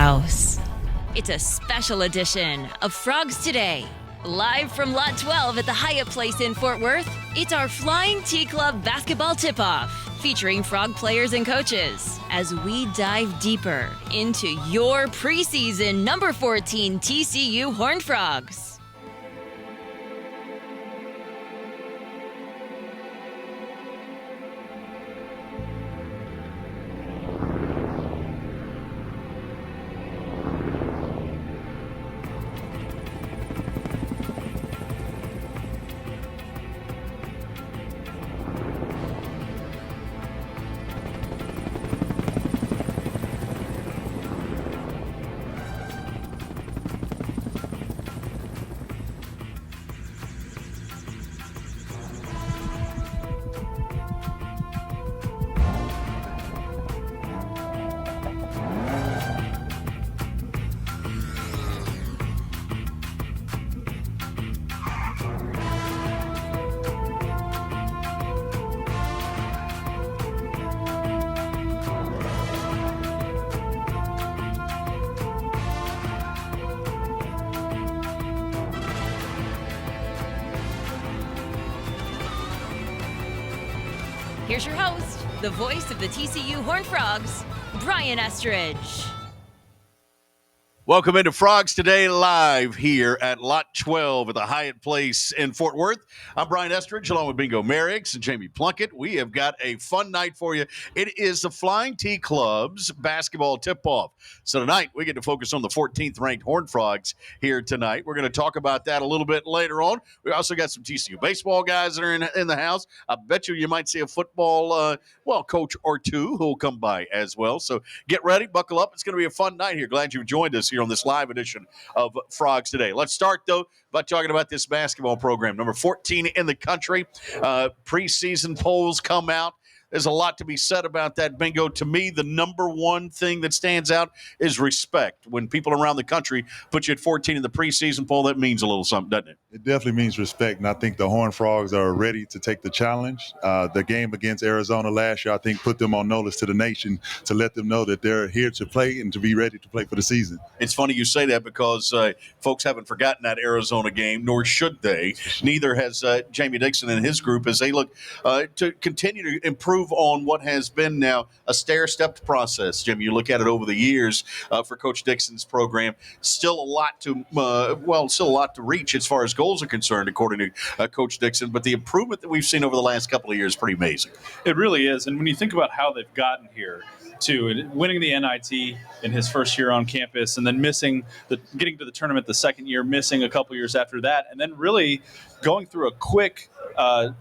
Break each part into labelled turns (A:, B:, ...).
A: house. It's a special edition of Frogs Today. Live from Lot 12 at the Hyatt Place in Fort Worth, it's our Flying T Club basketball tip-off, featuring Frog players and coaches, as we dive deeper into your preseason number 14 TCU Horned Frogs. Here's your host, the voice of the TCU Horned Frogs, Brian Estridge.
B: Welcome into Frogs Today live here at Lot 12 at the Hyatt Place in Fort Worth. I'm Brian Estridge along with Bingo Merriex and Jamie Plunkett. We have got a fun night for you. It is the Flying T Club's basketball tip-off. So tonight we get to focus on the 14th ranked Horned Frogs here tonight. We're going to talk about that a little bit later on. We also got some TCU baseball guys that are in the house. I bet you might see a football coach or two who will come by as well. So get ready, buckle up. It's going to be a fun night here. Glad you've joined us here on this live edition of Frogs Today. Let's start, though, by talking about this basketball program. Number 14 in the country. Preseason polls come out. There's a lot to be said about that, Bingo. To me, the number one thing that stands out is respect. When people around the country put you at 14 in the preseason poll, that means a little something, doesn't it?
C: It definitely means respect, and I think the Horned Frogs are ready to take the challenge. The game against Arizona last year, I think, put them on notice to the nation to let them know that they're here to play and to be ready to play for the season.
B: It's funny you say that because folks haven't forgotten that Arizona game, nor should they. Neither has Jamie Dixon and his group as they look to continue to improve on what has been now a stair-stepped process. Jim, you look at it over the years for Coach Dixon's program. Still a lot to reach as far as goals are concerned, according to Coach Dixon. But the improvement that we've seen over the last couple of years is pretty amazing.
D: It really is. And when you think about how they've gotten here, to winning the NIT in his first year on campus, and then getting to the tournament the second year, missing a couple years after that, and then really going through a quick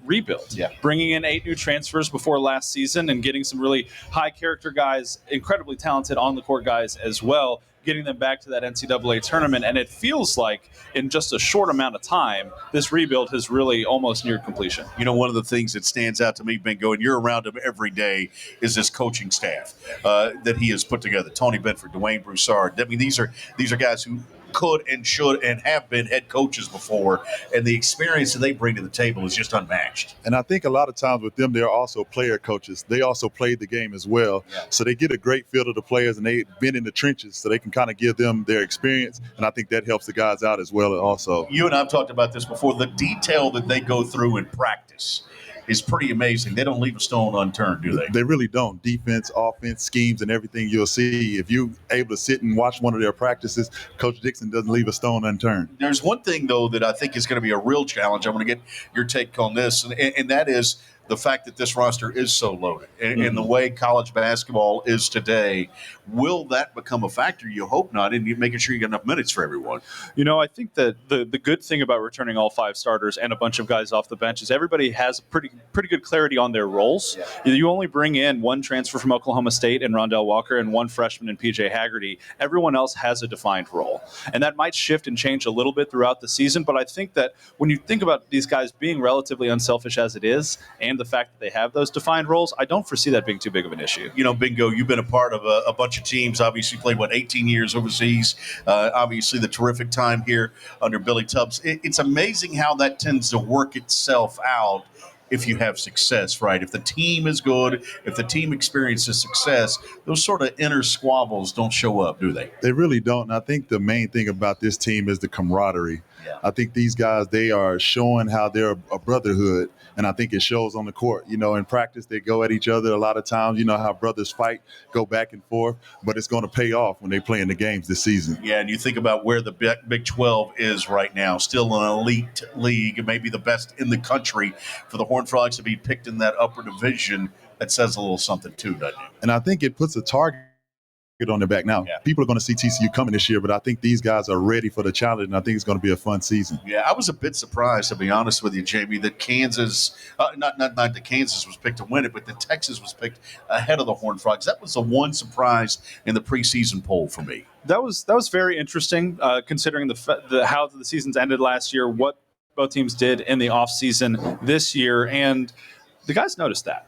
D: rebuild, bringing in 8 new transfers before last season and getting some really high character guys, incredibly talented on the court guys as well, getting them back to that NCAA tournament. And it feels like in just a short amount of time, this rebuild has really almost neared completion.
B: You know, one of the things that stands out to me, Bingo, and you're around him every day, is this coaching staff that he has put together. Tony Benford, Dwayne Broussard. I mean, these are guys who could and should and have been head coaches before, and the experience that they bring to the table is just unmatched.
C: And I think a lot of times with them, they're also player coaches. They also played the game as well. Yeah. So they get a great feel of the players, and they've been in the trenches, so they can kind of give them their experience, and I think that helps the guys out as well also.
B: You and I have talked about this before. The detail that they go through in practice is pretty amazing. They don't leave a stone unturned, do they?
C: They really don't. Defense, offense, schemes, and everything you'll see. If you're able to sit and watch one of their practices, Coach Dixon doesn't leave a stone unturned.
B: There's one thing, though, that I think is going to be a real challenge. I want to get your take on this, and that is the fact that this roster is so loaded. And the way college basketball is today, will that become a factor? You hope not, and making sure you get enough minutes for everyone.
D: You know, I think that the good thing about returning all 5 starters and a bunch of guys off the bench is everybody has pretty good clarity on their roles. Yeah. You only bring in 1 transfer from Oklahoma State and Rondell Walker and 1 freshman in PJ Haggerty. Everyone else has a defined role. And that might shift and change a little bit throughout the season, but I think that when you think about these guys being relatively unselfish as it is, and the fact that they have those defined roles, I don't foresee that being too big of an issue.
B: You know, Bingo, you've been a part of a bunch of teams, obviously played, 18 years overseas, obviously the terrific time here under Billy Tubbs. It's amazing how that tends to work itself out if you have success, right? If the team is good, if the team experiences success, those sort of inner squabbles don't show up, do they?
C: They really don't. And I think the main thing about this team is the camaraderie.
B: Yeah.
C: I think these guys, they are showing how they're a brotherhood, and I think it shows on the court. In practice, they go at each other a lot of times. You know how brothers fight, go back and forth, but it's going to pay off when they play in the games this season.
B: Yeah, and you think about where the Big 12 is right now, still an elite league, maybe the best in the country. For the Horned Frogs to be picked in that upper division, that says a little something too, doesn't it?
C: And I think it puts a target on their back now.
B: Yeah.
C: People are going to see TCU coming this year, but I think these guys are ready for the challenge, and I think it's going to be a fun season.
B: Yeah, I was a bit surprised, to be honest with you, Jamie, that Kansas, not that Kansas was picked to win it, but that Texas was picked ahead of the Horned Frogs. That was the one surprise in the preseason poll for me.
D: That was very interesting, considering how the seasons ended last year, what both teams did in the offseason this year, and the guys noticed that.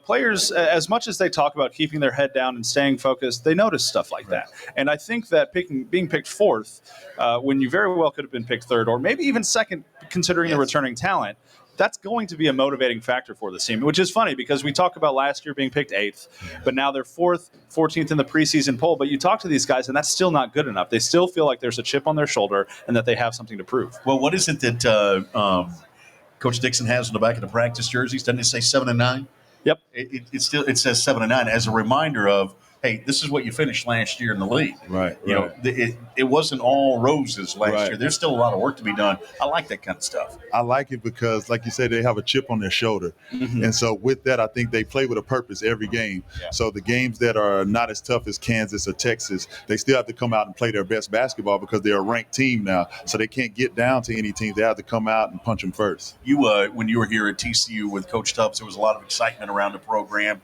D: Players, as much as they talk about keeping their head down and staying focused, they notice stuff like that. And I think that being picked fourth, when you very well could have been picked third or maybe even second, considering the returning talent, that's going to be a motivating factor for this team, which is funny because we talk about last year being picked eighth, but now they're 14th in the preseason poll. But you talk to these guys, and that's still not good enough. They still feel like there's a chip on their shoulder and that they have something to prove.
B: Well, what is it that Coach Dixon has on the back of the practice jerseys? Doesn't it say 7 and 9?
D: Yep.
B: It says 7 and 9 as a reminder of, hey, this is what you finished last year in the league.
C: Right.
B: It wasn't all roses last
C: Right.
B: year. There's still a lot of work to be done. I like that kind of stuff.
C: I like it because, like you said, they have a chip on their shoulder.
B: Mm-hmm.
C: And so with that, I think they play with a purpose every game.
B: Yeah.
C: So the games that are not as tough as Kansas or Texas, they still have to come out and play their best basketball because they're a ranked team now. So they can't get down to any teams. They have to come out and punch them first.
B: When you were here at TCU with Coach Tubbs, there was a lot of excitement around the program.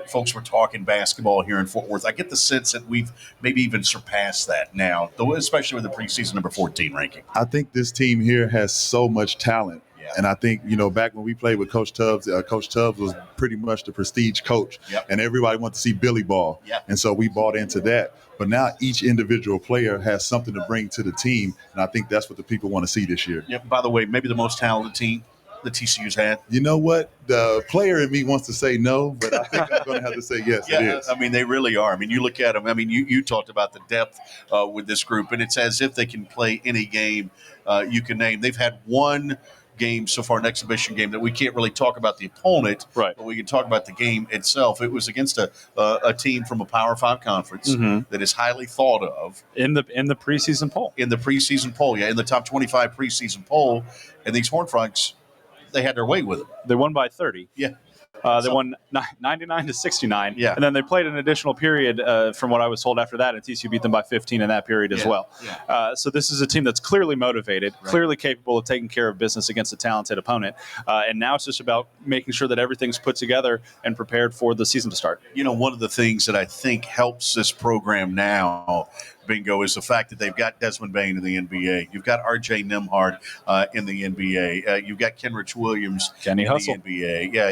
B: Folks were talking basketball here in Fort Worth. I get the sense that we've maybe even surpassed that now, especially with the preseason number 14 ranking.
C: I think this team here has so much talent.
B: Yeah.
C: And I think, back when we played with Coach Tubbs was pretty much the prestige coach.
B: Yep.
C: And everybody wanted to see Billy ball.
B: Yeah.
C: And so we bought into that. But now each individual player has something to bring to the team. And I think that's what the people want to see this year.
B: Yeah, by the way, maybe the most talented team the TCU's had.
C: You know what? The player in me wants to say no, but I think I'm going to have to say yes, it is.
B: I mean, they really are. I mean, you look at them. I mean, you talked about the depth with this group, and it's as if they can play any game you can name. They've had one game so far, an exhibition game, that we can't really talk about the opponent,
D: right,
B: but we can talk about the game itself. It was against a team from a Power 5 conference that is highly thought of.
D: In the preseason poll.
B: In the preseason poll, yeah, in the top 25 preseason poll. And these Horned Frogs, they had their way with it.
D: They won by 30.
B: Yeah.
D: They won 99-69.
B: Yeah.
D: And then they played an additional period, from what I was told after that, and TCU beat them by 15 in that period as well.
B: Yeah.
D: So this is a team that's clearly motivated, clearly capable of taking care of business against a talented opponent. And now it's just about making sure that everything's put together and prepared for the season to start.
B: One of the things that I think helps this program now, Bingo, is the fact that they've got Desmond Bane in the NBA. You've got R.J. Nembhard in the NBA. You've got Kenrich Williams
D: Kenny
B: in
D: Hustle.
B: the NBA. Yeah,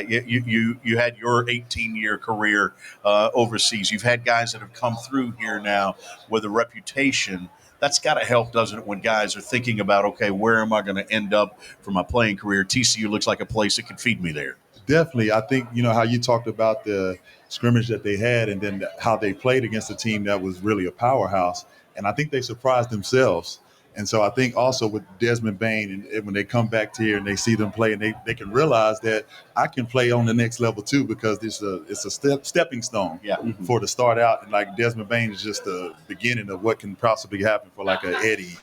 B: you had your 18-year career overseas. You've had guys that have come through here now with a reputation. That's got to help, doesn't it, when guys are thinking about, okay, where am I going to end up for my playing career? TCU looks like a place that could feed me there.
C: Definitely. I think, how you talked about the scrimmage that they had and then how they played against a team that was really a powerhouse. And I think they surprised themselves. And so I think also with Desmond Bane, and when they come back to here and they see them play, and they can realize that I can play on the next level too, because it's a stepping stone for to start out. And like Desmond Bane is just the beginning of what can possibly happen for like a Eddie,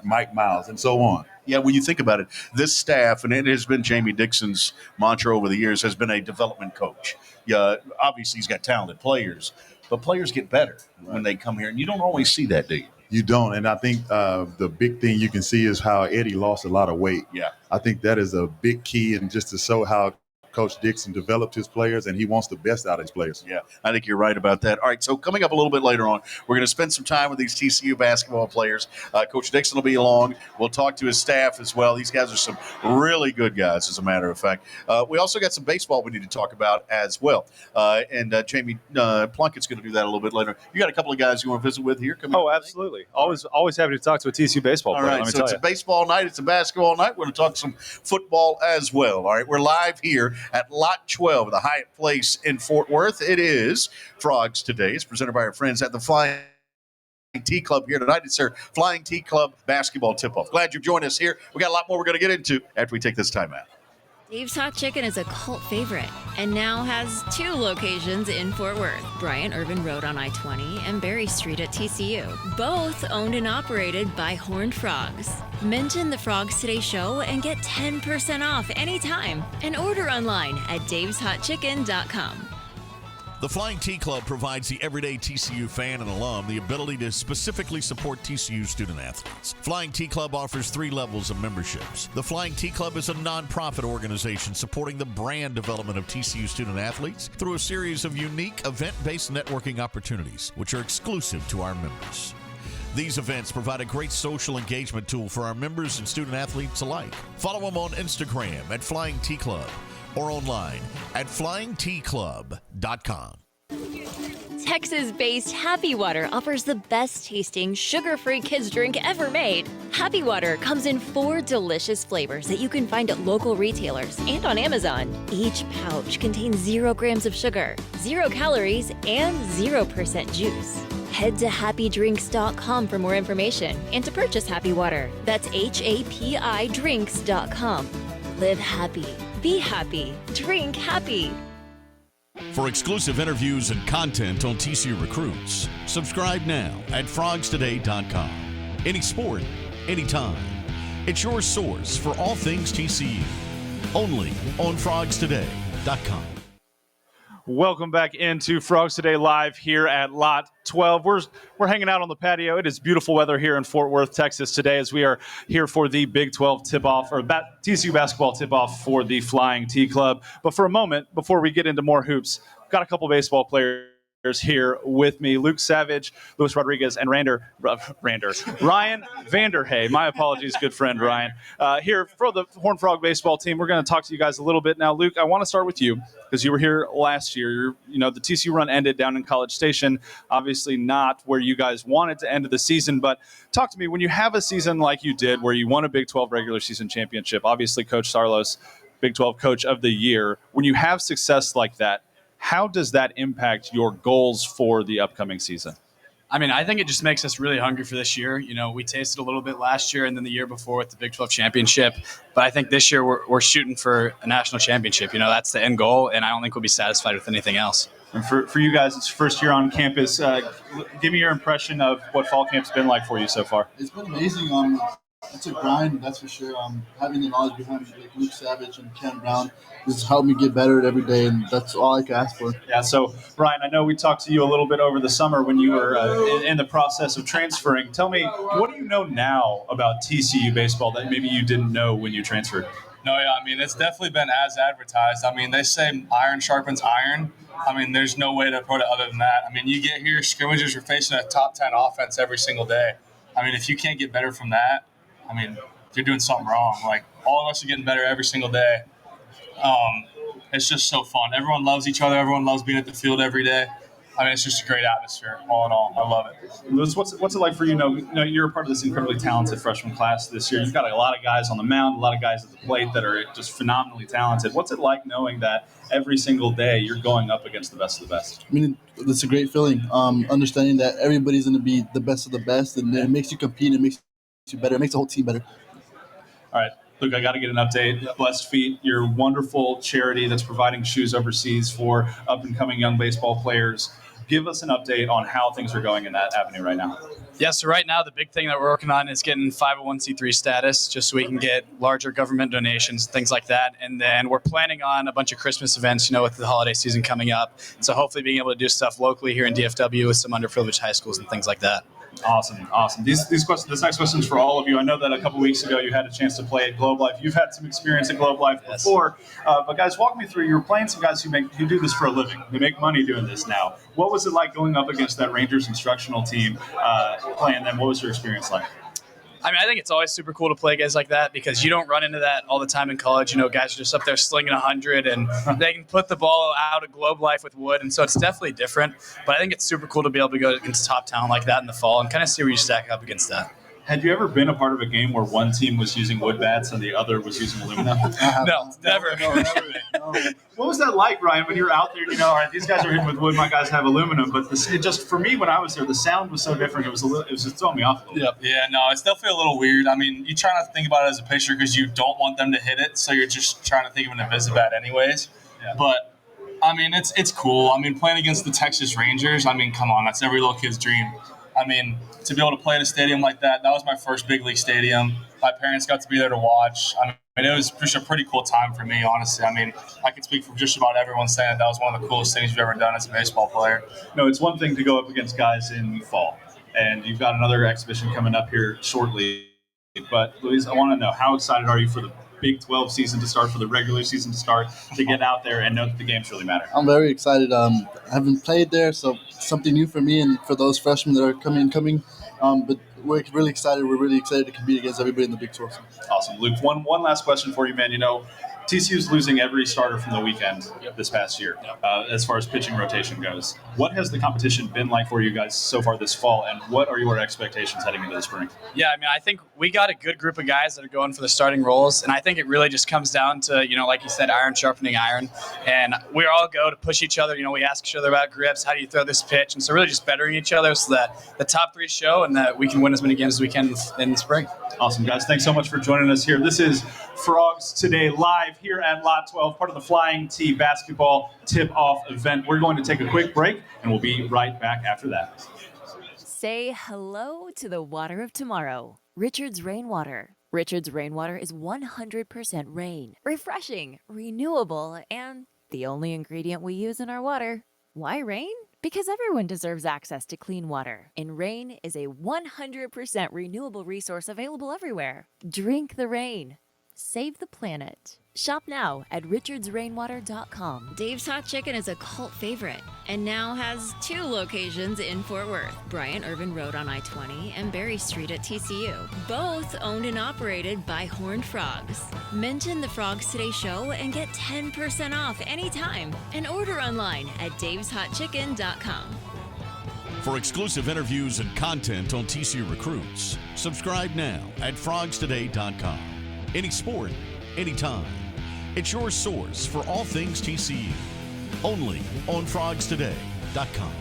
C: Mike Miles, and so on.
B: Yeah, when you think about it, this staff, and it has been Jamie Dixon's mantra over the years, has been a development coach. Yeah, obviously he's got talented players, but players get better when they come here, and you don't always see that, do you?
C: You don't, and I think the big thing you can see is how Eddie lost a lot of weight.
B: Yeah.
C: I think that is a big key, and just to show how Coach Dixon developed his players, and he wants the best out of his players.
B: Yeah, I think you're right about that. All right, so coming up a little bit later on, we're going to spend some time with these TCU basketball players. Coach Dixon will be along. We'll talk to his staff as well. These guys are some really good guys, as a matter of fact. We also got some baseball we need to talk about as well. And Jamie Plunkett's going to do that a little bit later. You got a couple of guys you want to visit with here?
D: Oh, absolutely. Always happy to talk to a TCU baseball player.
B: All right, so it's a baseball night. It's a basketball night. We're going to talk some football as well. All right, we're live here at Lot 12 of the Hyatt Place in Fort Worth. It is Frogs Today. It's presented by our friends at the Flying T Club here tonight. It's their Flying T Club basketball tip-off. Glad you've joined us here. We got a lot more we're going to get into after we take this time out.
A: Dave's Hot Chicken is a cult favorite and now has 2 locations in Fort Worth, Bryant Irvin Road on I-20 and Berry Street at TCU. Both owned and operated by Horned Frogs. Mention the Frogs Today show and get 10% off anytime and order online at daveshotchicken.com.
E: The Flying T Club provides the everyday TCU fan and alum the ability to specifically support TCU student athletes. Flying T Club offers 3 levels of memberships. The Flying T Club is a nonprofit organization supporting the brand development of TCU student athletes through a series of unique event-based networking opportunities, which are exclusive to our members. These events provide a great social engagement tool for our members and student athletes alike. Follow them on Instagram at Flying T Club or online at flyingtclub.com.
A: Texas-based Happy Water offers the best-tasting, sugar-free kids drink ever made. Happy Water comes in 4 delicious flavors that you can find at local retailers and on Amazon. Each pouch contains 0 grams of sugar, 0 calories, and 0% juice. Head to happydrinks.com for more information and to purchase Happy Water. That's HAPI drinks.com. Live happy. Be happy. Drink happy.
E: For exclusive interviews and content on TCU recruits, subscribe now at frogstoday.com. Any sport, anytime. It's your source for all things TCU. Only on frogstoday.com.
D: Welcome back into Frogs Today live here at Lot 12. We're hanging out on the patio. It is beautiful weather here in Fort Worth, Texas today as we are here for the Big 12 tip-off, or TCU basketball tip-off for the Flying T Club. But for a moment, before we get into more hoops, got a couple baseball players here with me. Luke Savage, Luis Rodriguez, and Ryan Vanderhey. My apologies, good friend Ryan. Here for the Horned Frog baseball team. We're going to talk to you guys a little bit now. Luke, I want to start with you because you were here last year. The TCU run ended down in College Station. Obviously not where you guys wanted to end the season, but talk to me. When you have a season like you did where you won a Big 12 regular season championship, obviously Coach Sarlos, Big 12 Coach of the Year, when you have success like that, how does that impact your goals for the upcoming season?
F: I mean, I think it just makes us really hungry for this year. We tasted a little bit last year and then the year before with the Big 12 championship. But I think this year we're shooting for a national championship. That's the end goal, and I don't think we'll be satisfied with anything else.
D: And for you guys, it's your first year on campus. Give me your impression of what fall camp's been like for you so far.
G: It's been amazing. It's a grind, that's for sure. Having the knowledge behind me, like Luke Savage and Ken Brown, has helped me get better every day, and that's all I can ask for.
D: Yeah, so, Brian, I know we talked to you a little bit over the summer when you were in the process of transferring. Tell me, what do you know now about TCU baseball that maybe you didn't know when you transferred?
F: No, yeah, it's definitely been as advertised. They say iron sharpens iron. There's no way to put it other than that. You get here, scrimmages, you're facing a top 10 offense every single day. If you can't get better from that, you're doing something wrong. Like, all of us are getting better every single day. It's just so fun. Everyone loves each other. Everyone loves being at the field every day. It's just a great atmosphere, all in all. I love it.
D: Lewis, what's it like for you? You're a part of this incredibly talented freshman class this year. You've got a lot of guys on the mound, a lot of guys at the plate that are just phenomenally talented. What's it like knowing that every single day you're going up against the best of the best?
G: It's a great feeling. Understanding that everybody's going to be the best of the best, and it makes you compete. It makes you better. It makes the whole team better.
D: All right, Luke, I got to get an update. Blessed Feet, your wonderful charity that's providing shoes overseas for up-and-coming young baseball players. Give us an update on how things are going in that avenue right now.
F: Yeah, so right now the big thing that we're working on is getting 501c3 status just so we can get larger government donations, things like that. And then we're planning on a bunch of Christmas events, with the holiday season coming up. So hopefully being able to do stuff locally here in DFW with some underprivileged high schools and things like that.
D: Awesome. These questions. This next question is for all of you. I know that a couple weeks ago you had a chance to play at Globe Life. You've had some experience at Globe Life before, but guys, walk me through. You're playing some guys who do this for a living. They make money doing this now. What was it like going up against that Rangers instructional team, playing them? What was your experience like?
H: I mean, I think it's always super cool to play guys like that because you don't run into that all the time in college. Guys are just up there slinging 100, and they can put the ball out of Globe Life with wood, and so it's definitely different. But I think it's super cool to be able to go against top talent like that in the fall and kind of see where you stack up against that.
D: Had you ever been a part of a game where one team was using wood bats and the other was using aluminum?
H: No, never.
G: No.
D: What was that like, Ryan, when you were out there? All right, these guys are hitting with wood, my guys have aluminum. But it just, for me, when I was there, the sound was so different. It was just throwing me off a little bit.
F: Yeah, no, it's definitely a little weird. I mean, you try not to think about it as a pitcher because you don't want them to hit it, so you're just trying to think of an invisible bat anyways. Yeah. But I mean, it's cool. I mean, playing against the Texas Rangers, I mean, come on, that's every little kid's dream. I mean, to be able to play in a stadium like that was my first big league stadium. My parents got to be there to watch. I mean, it was just a pretty cool time for me, honestly. I mean, I can speak for just about everyone saying that was one of the coolest things you've ever done as a baseball player.
D: No, it's one thing to go up against guys in fall, and you've got another exhibition coming up here shortly. But, Louise, I want to know, how excited are you for the Big 12 season to start, for the regular season to start, to get out there and know that the games really matter?
G: I'm very excited. I haven't played there, so something new for me and for those freshmen that are coming. But we're really excited. We're really excited to compete against everybody in the Big 12.
D: Awesome. Luke, one last question for you, man. TCU's losing every starter from the weekend this past year, as far as pitching rotation goes. What has the competition been like for you guys so far this fall, and what are your expectations heading into the spring?
H: Yeah, I mean, I think we got a good group of guys that are going for the starting roles, and I think it really just comes down to, like you said, iron sharpening iron, and we all go to push each other. We ask each other about grips, how do you throw this pitch, and so really just bettering each other so that the top three show and that we can win as many games as we can in the spring.
D: Awesome, guys. Thanks so much for joining us here. This is Frogs Today live here at Lot 12, part of the Flying T basketball tip-off event. We're going to take a quick break, and we'll be right back after that.
A: Say hello to the water of tomorrow. Richard's Rainwater. Richard's Rainwater is 100% rain, refreshing, renewable, and the only ingredient we use in our water. Why rain? Because everyone deserves access to clean water, and rain is a 100% renewable resource available everywhere. Drink the rain. Save the planet. Shop now at richardsrainwater.com. Dave's Hot Chicken is a cult favorite and now has 2 locations in Fort Worth. Bryant Irvin Road on I-20 and Berry Street at TCU. Both owned and operated by Horned Frogs. Mention the Frogs Today show and get 10% off anytime. And order online at daveshotchicken.com.
E: For exclusive interviews and content on TCU recruits, subscribe now at frogstoday.com. Any sport, anytime. It's your source for all things TCU. Only on frogstoday.com.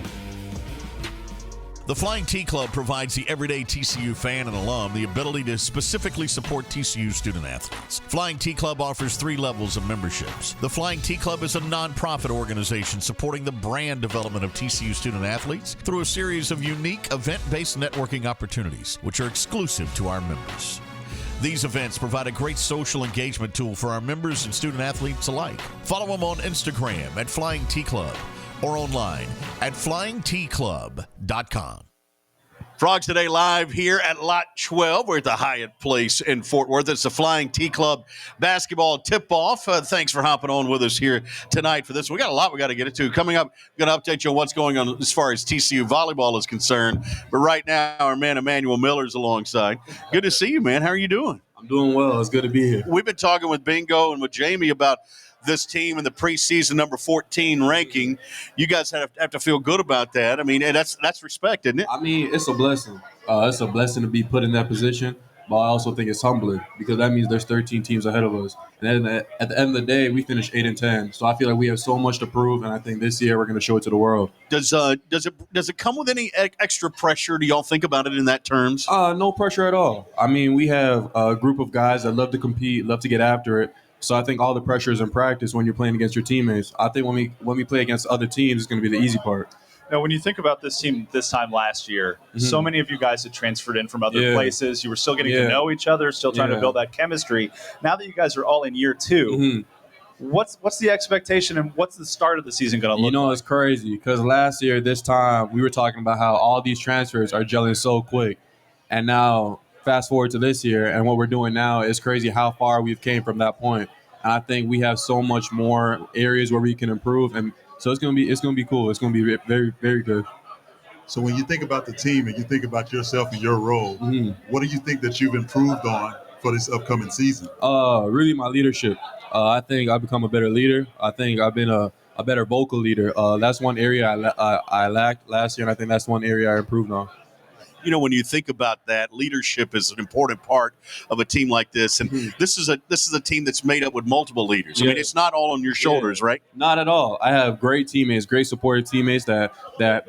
E: The Flying T Club provides the everyday TCU fan and alum the ability to specifically support TCU student athletes. Flying T Club offers 3 levels of memberships. The Flying T Club is a nonprofit organization supporting the brand development of TCU student athletes through a series of unique event-based networking opportunities, which are exclusive to our members. These events provide a great social engagement tool for our members and student athletes alike. Follow them on Instagram at Flying T Club or online at flyingtclub.com.
B: Frogs Today live here at Lot 12. We're at the Hyatt Place in Fort Worth. It's the Flying T Club basketball tip-off. Thanks for hopping on with us here tonight for this. We got a lot we got to get into. Coming up, I'm going to update you on what's going on as far as TCU volleyball is concerned. But right now, our man Emanuel Miller is alongside. Good to see you, man. How are you doing?
I: I'm doing well. It's good to be here.
B: We've been talking with Bingo and with Jamie about this team in the preseason number 14 ranking. You guys have to feel good about that. I mean, that's respect, isn't it?
I: I mean, it's a blessing. It's a blessing to be put in that position, but I also think it's humbling because that means there's 13 teams ahead of us. And then at the end of the day, we finished 8-10. So I feel like we have so much to prove, and I think this year we're going to show it to the world.
B: Does it come with any extra pressure? Do y'all think about it in that terms?
I: No pressure at all. I mean, we have a group of guys that love to compete, love to get after it. So I think all the pressure is in practice when you're playing against your teammates. I think when we play against other teams, it's going to be the easy part.
D: Now, when you think about this team this time last year, so many of you guys had transferred in from other places. You were still getting to know each other, still trying to build that chemistry. Now that you guys are all in year 2, What's the expectation and what's the start of the season going to look like?
I: It's crazy because last year this time we were talking about how all these transfers are gelling so quick, and now fast forward to this year and what we're doing now is crazy how far we've came from that point. And I think we have so much more areas where we can improve, and so it's gonna be cool. It's gonna be very, very good.
C: So when you think about the team and you think about yourself and your role, what do you think that you've improved on for this upcoming season?
I: Really my leadership. I think I've become a better leader. I think I've been a better vocal leader. That's one area I lacked last year, and I think that's one area I improved on.
B: When you think about that, leadership is an important part of a team like this, and this is a team that's made up with multiple leaders. I mean, it's not all on your shoulders, right?
I: Not at all. I have great teammates, great supportive teammates that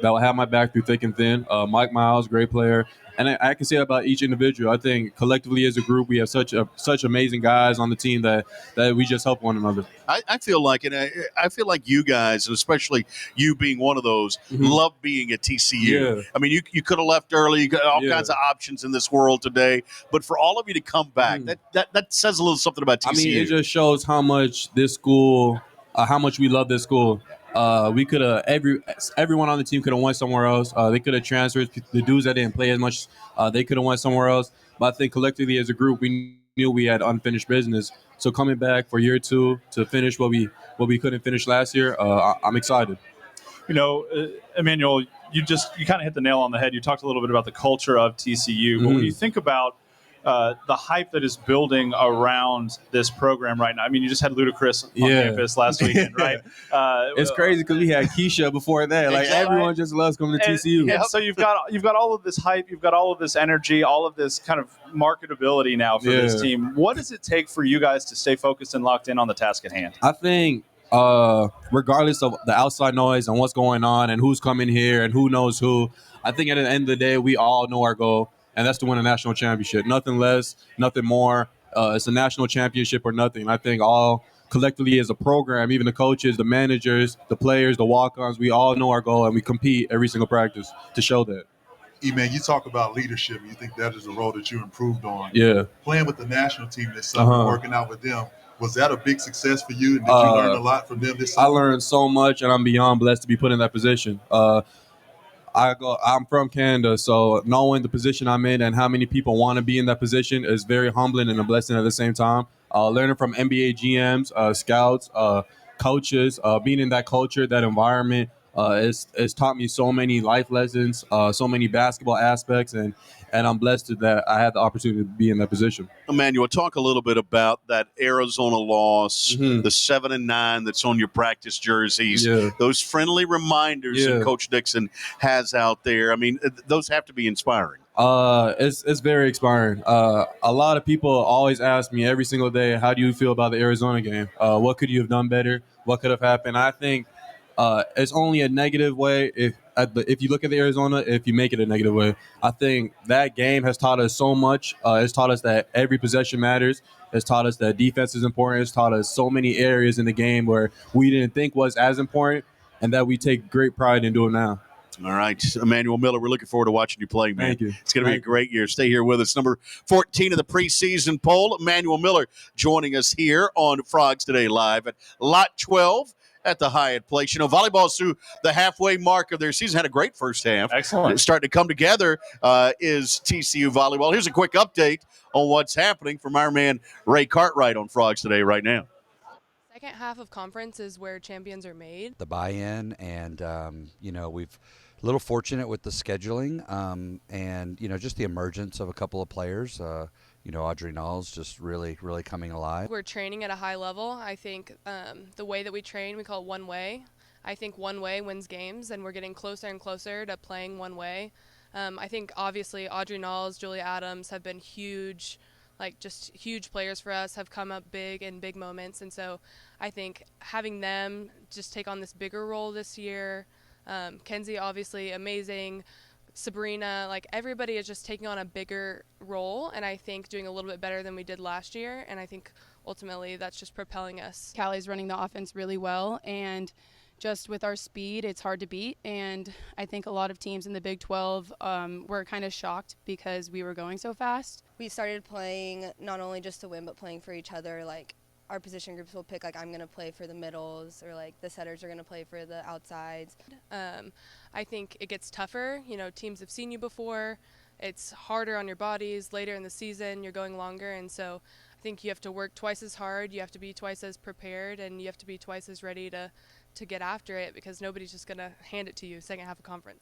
I: will have my back through thick and thin. Mike Miles, great player, and I can say that about each individual. I think collectively as a group, we have such amazing guys on the team that we just help one another.
B: I feel like it. I feel like you guys, and especially you being one of those, love being at TCU.
I: Yeah.
B: I mean, you could have left early. You got all kinds of options in this world today, but for all of you to come back, that says a little something about TCU.
I: I mean, it just shows how much this school, how much we love this school. We could have everyone on the team could have went somewhere else. They could have transferred. The dudes that didn't play as much, they could have went somewhere else. But I think collectively as a group, we knew we had unfinished business. So coming back for year 2 to finish what we couldn't finish last year, I'm excited.
D: Emanuel, you kind of hit the nail on the head. You talked a little bit about the culture of TCU, but when you think about the hype that is building around this program right now. I mean, you just had Ludacris on campus last weekend, right?
I: It's crazy because we had Keisha before that. Like everyone just loves coming to TCU.
D: And so you've got all of this hype, you've got all of this energy, all of this kind of marketability now for this team. What does it take for you guys to stay focused and locked in on the task at hand?
I: I think regardless of the outside noise and what's going on and who's coming here and who knows who, I think at the end of the day, we all know our goal. And that's to win a national championship. Nothing less, nothing more. It's a national championship or nothing. I think all collectively as a program, even the coaches, the managers, the players, the walk-ons, we all know our goal and we compete every single practice to show that.
C: E-Man, you talk about leadership. You think that is a role that you improved on.
I: Yeah.
C: Playing with the national team this summer, working out with them, was that a big success for you? And did you learn a lot from them this summer?
I: I learned so much, and I'm beyond blessed to be put in that position. I'm from Canada, so knowing the position I'm in and how many people want to be in that position is very humbling and a blessing at the same time. Learning from NBA GMs, scouts, coaches, being in that culture, that environment, it's taught me so many life lessons, so many basketball aspects, and I'm blessed that I had the opportunity to be in that position.
B: Emanuel, talk a little bit about that Arizona loss, the 7-9 that's on your practice jerseys, those friendly reminders that Coach Dixon has out there. I mean, those have to be inspiring.
I: It's very inspiring. A lot of people always ask me every single day, how do you feel about the Arizona game? What could you have done better? What could have happened? I think it's only a negative way if you look at the Arizona, if you make it a negative way. I think that game has taught us so much. It's taught us that every possession matters. It's taught us that defense is important. It's taught us so many areas in the game where we didn't think was as important and that we take great pride in doing now.
B: All right, Emanuel Miller, we're looking forward to watching you play, man.
I: Thank you.
B: It's going to be a great year. Stay here with us. Number 14 of the preseason poll, Emanuel Miller, joining us here on Frogs Today Live at Lot 12 at the Hyatt Place. Volleyball's through the halfway mark of their season. Had a great first half.
D: Excellent.
B: It's starting to come together is TCU Volleyball. Here's a quick update on what's happening from our man Ray Cartwright on Frogs Today right now.
J: Second half of conference is where champions are made.
K: The buy-in and, we've a little fortunate with the scheduling and, just the emergence of a couple of players. Audrey Knowles just really, really coming alive.
J: We're training at a high level. I think the way that we train, we call it one way. I think one way wins games, and we're getting closer and closer to playing one way. I think, obviously, Audrey Knowles, Julia Adams have been huge, just huge players for us, have come up big in big moments. And so I think having them just take on this bigger role this year, Kenzie, obviously, amazing. Sabrina, everybody is just taking on a bigger role, and I think doing a little bit better than we did last year, and I think ultimately that's just propelling us.
L: Callie's running the offense really well, and just with our speed, it's hard to beat, and I think a lot of teams in the Big 12 were kind of shocked because we were going so fast.
M: We started playing not only just to win, but playing for each other, our position groups will pick, like, I'm going to play for the middles, or like the setters are going to play for the outsides.
J: I think it gets tougher. You know, teams have seen you before. It's harder on your bodies. Later in the season, you're going longer, and so I think you have to work twice as hard. You have to be twice as prepared, and you have to be twice as ready to get after it, because nobody's just going to hand it to you second half of conference.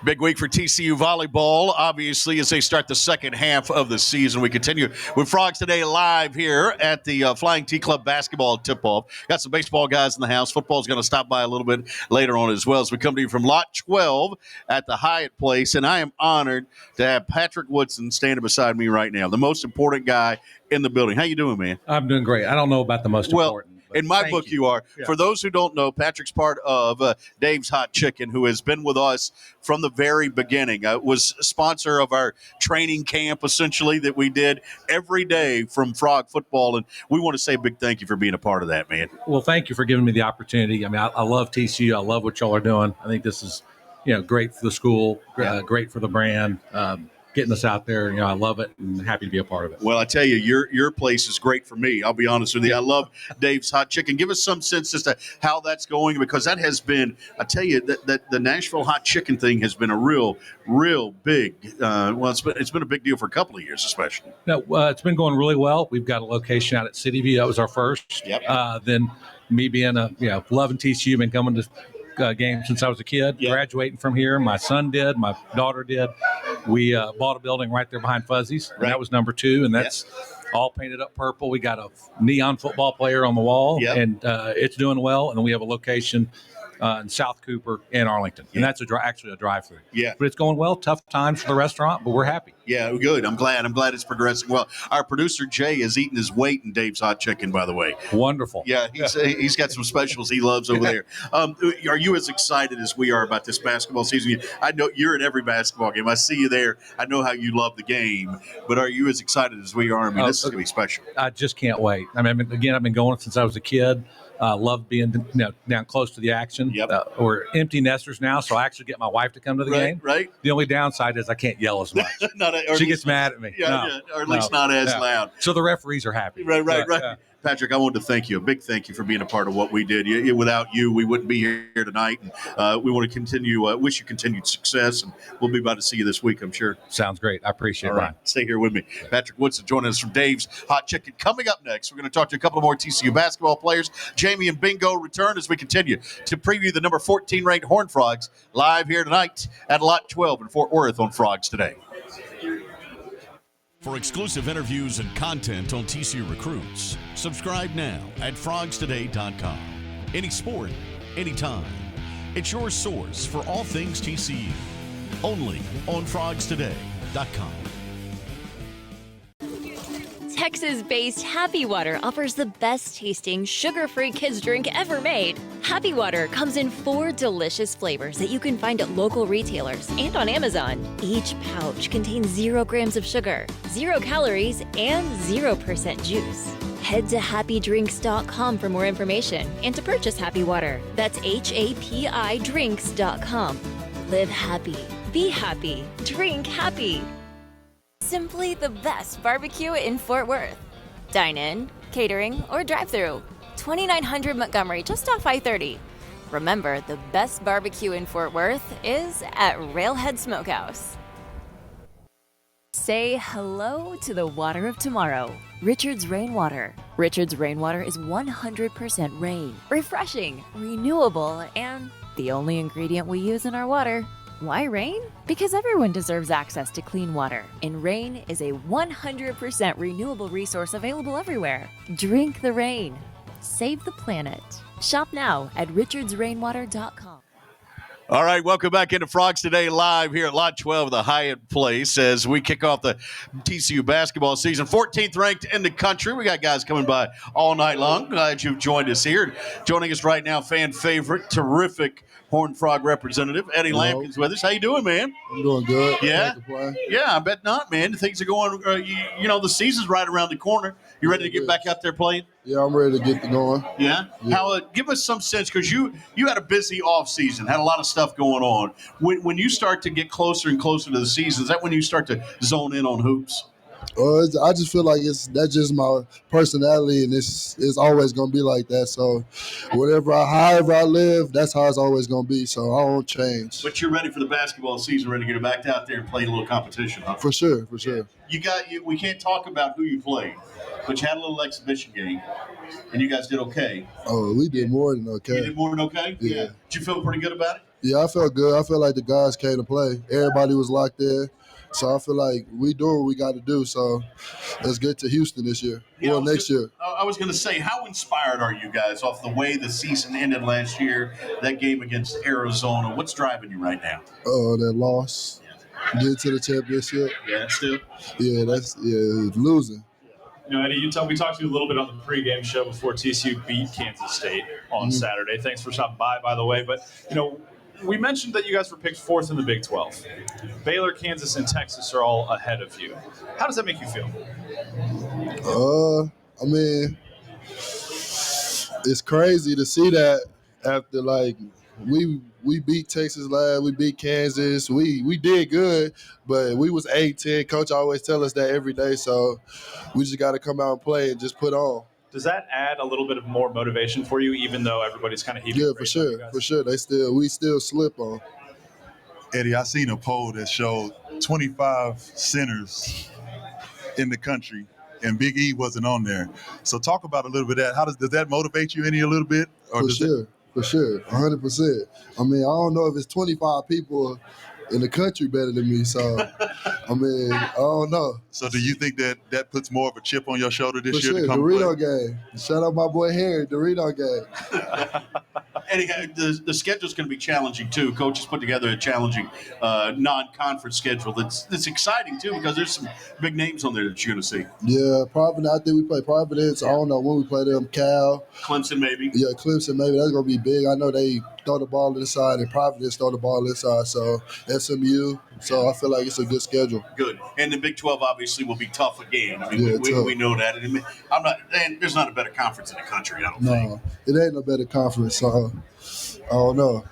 B: Big week for TCU volleyball, obviously, as they start the second half of the season. We continue with Frogs Today live here at the Flying T Club basketball tip-off. Got some baseball guys in the house. Football's going to stop by a little bit later on as well, as we come to you from Lot 12 at the Hyatt Place. And I am honored to have Patrick Woodson standing beside me right now, the most important guy in the building. How you doing, man?
N: I'm doing great. I don't know about the most important.
B: In my book, you are.
N: Yeah.
B: For those who don't know, Patrick's part of Dave's Hot Chicken, who has been with us from the very beginning. Was a sponsor of our training camp, essentially, that we did every day from Frog football. And we want to say a big thank you for being a part of that, man.
N: Well, thank you for giving me the opportunity. I mean, I love TCU. I love what y'all are doing. I think this is, great for the school, great for the brand. Getting us out there, I love it and happy to be a part of it.
B: Well, I tell you, your place is great for me. I'll be honest with you. I love Dave's Hot Chicken. Give us some sense as to how that's going, because that has been, I tell you, that the Nashville Hot Chicken thing has been a real big. It's been a big deal for a couple of years, especially.
N: No, it's been going really well. We've got a location out at City View. That was our first.
B: Yep.
N: Then me being loving TCU, been coming to game since I was a kid, graduating from here. My son did, my daughter did. We bought a building right there behind Fuzzy's, and that was number 2, and that's all painted up purple. We got a neon football player on the wall, and it's doing well, and then we have a location in South Cooper and Arlington, and that's actually a drive-through.
B: Yeah.
N: But it's going well. Tough times for the restaurant, but we're happy.
B: Yeah, good. I'm glad it's progressing well. Our producer, Jay, is eating his weight in Dave's Hot Chicken, by the way.
N: Wonderful.
B: Yeah, he's got some specials he loves over there. Are you as excited as we are about this basketball season? I know you're at every basketball game. I see you there. I know how you love the game. But are you as excited as we are? I mean, this is going to be special.
N: I just can't wait. I mean, again, I've been going since I was a kid. Love being down close to the action. We're empty nesters now, so I actually get my wife to come to the game.
B: Right.
N: The only downside is I can't yell as much. She gets mad at me.
B: Or at least not as loud.
N: So the referees are happy.
B: Right. Patrick, I wanted to thank you. A big thank you for being a part of what we did. Without you, we wouldn't be here tonight. And, we want to continue. Wish you continued success, and we'll be about to see you this week, I'm sure.
N: Sounds great. I appreciate it.
B: All right. Stay here with me. Patrick Woodson joining us from Dave's Hot Chicken. Coming up next, we're going to talk to a couple of more TCU basketball players. Jamie and Bingo return as we continue to preview the number 14 ranked Horned Frogs live here tonight at Lot 12 in Fort Worth on Frogs Today.
E: For exclusive interviews and content on TCU recruits, subscribe now at frogstoday.com. Any sport, anytime. It's your source for all things TCU. Only on frogstoday.com.
A: Texas-based Happy Water offers the best-tasting, sugar-free kids drink ever made. Happy Water comes in 4 delicious flavors that you can find at local retailers and on Amazon. Each pouch contains 0 grams of sugar, 0 calories, and 0% juice. Head to happydrinks.com for more information and to purchase Happy Water. That's HAPI drinks.com. Live happy, be happy, drink happy. Simply the best barbecue in Fort Worth. Dine in, catering, or drive-through. 2900 Montgomery, just off I-30. Remember, the best barbecue in Fort Worth is at Railhead Smokehouse. Say hello to the water of tomorrow. Richard's Rainwater. Richard's Rainwater is 100% rain, refreshing, renewable, and the only ingredient we use in our water. Why rain? Because everyone deserves access to clean water, and rain is a 100% renewable resource available everywhere. Drink the rain. Save the planet. Shop now at richardsrainwater.com.
B: All right, welcome back into Frogs Today live here at Lot 12 of the Hyatt Place as we kick off the TCU basketball season. 14th ranked in the country. We got guys coming by all night long. Glad you've joined us here. Joining us right now, fan favorite, terrific Horned Frog representative, Eddie Lampkin's with us. How you doing, man?
O: I'm doing good.
B: Yeah? Yeah, I bet not, man. Things are going, the season's right around the corner. You ready to get back out there playing?
O: Yeah, I'm ready to get going.
B: Yeah? How? Give us some sense, because you had a busy off season, had a lot of stuff going on. When you start to get closer and closer to the season, is that when you start to zone in on hoops?
O: I just feel like that's just my personality, and it's always gonna be like that. So, however I live, that's how it's always gonna be. So I won't change.
B: But you're ready for the basketball season, ready to get back out there and play a little competition, huh?
O: For sure.
B: We can't talk about who you played, but you had a little exhibition game, and you guys did okay.
O: Oh, we did more than okay.
B: You did more than okay?
O: Yeah.
B: Did you feel pretty good about it?
O: Yeah, I felt good. I felt like the guys came to play. Everybody was locked in. So I feel like we doing what we got to do. So let's get to Houston this year. Next year.
B: I was going to say, how inspired are you guys off the way the season ended last year, that game against Arizona? What's driving you right now?
O: That loss. Get to the championship.
B: Yeah, still.
O: Yeah, losing.
D: Eddie, we talked to you a little bit on the pregame show before TCU beat Kansas State on Saturday. Thanks for stopping by the way. But, we mentioned that you guys were picked 4th in the Big 12. Baylor, Kansas, and Texas are all ahead of you. How does that make you feel?
O: I mean, it's crazy to see that after, we beat Texas last, we beat Kansas. We did good, but we was 8-10. Coach always tell us that every day, so we just got to come out and play and just put on.
D: Does that add a little bit of more motivation for you, even though everybody's kind of heaving?
O: Yeah, for sure. We still slip on.
C: Eddie, I seen a poll that showed 25 centers in the country, and Big E wasn't on there. So talk about a little bit of that. Does that motivate you a little bit?
O: For sure, 100%. I mean, I don't know if it's 25 people in the country better than me, so I mean, I don't know.
C: So do you think that puts more of a chip on your shoulder this
O: year
C: to
O: to
C: come
O: Dorito
C: play?
O: Game. Shout out my boy Harry, Dorito Game.
B: Eddie, the schedule's going to be challenging too. Coach has put together a challenging non-conference schedule that's exciting too, because there's some big names on there that you're going to see.
O: Yeah, Providence. I think we play Providence. I don't know when we play them. Cal,
B: Clemson, maybe.
O: Yeah, Clemson, maybe. That's going to be big. I know they throw the ball inside, and Providence throw the ball inside. So SMU. So I feel like it's a good schedule.
B: Good. And the Big 12 obviously will be tough again. I mean, we know that. And there's not a better conference in the country, I don't think.
O: No, it ain't no better conference. So I don't know.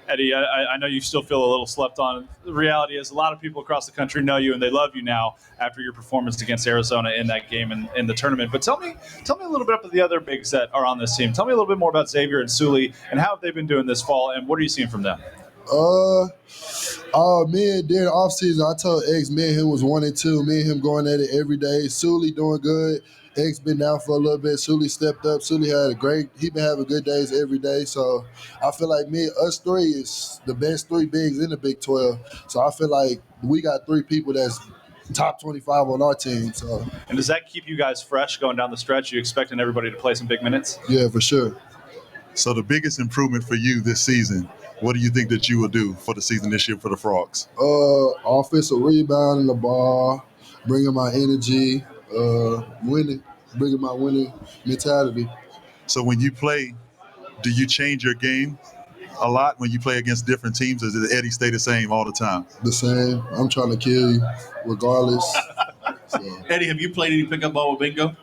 D: Eddie, I know you still feel a little slept on. The reality is a lot of people across the country know you and they love you now after your performance against Arizona in that game in the tournament. But tell me a little bit about the other bigs that are on this team. Tell me a little bit more about Xavier and Sully and how have they been doing this fall and what are you seeing from them?
O: Me and during the offseason, I told X, me and him was 1 and 2. Me and him going at it every day. Sully doing good. X been down for a little bit. Sully stepped up. Sully he been having good days every day. So I feel like us three is the best 3 bigs in the Big 12. So I feel like we got 3 people that's top 25 on our team. So.
D: And does that keep you guys fresh going down the stretch? You expecting everybody to play some big minutes?
O: Yeah, for sure.
C: So the biggest improvement for you this season, what do you think that you will do for the season this year for the Frogs?
O: Offensive rebounding the ball, bringing my energy, winning, bringing my winning mentality.
C: So when you play, do you change your game a lot when you play against different teams, or does Eddie stay the same all the time?
O: The same. I'm trying to kill you regardless.
B: Eddie, have you played any pickup ball with Bingo?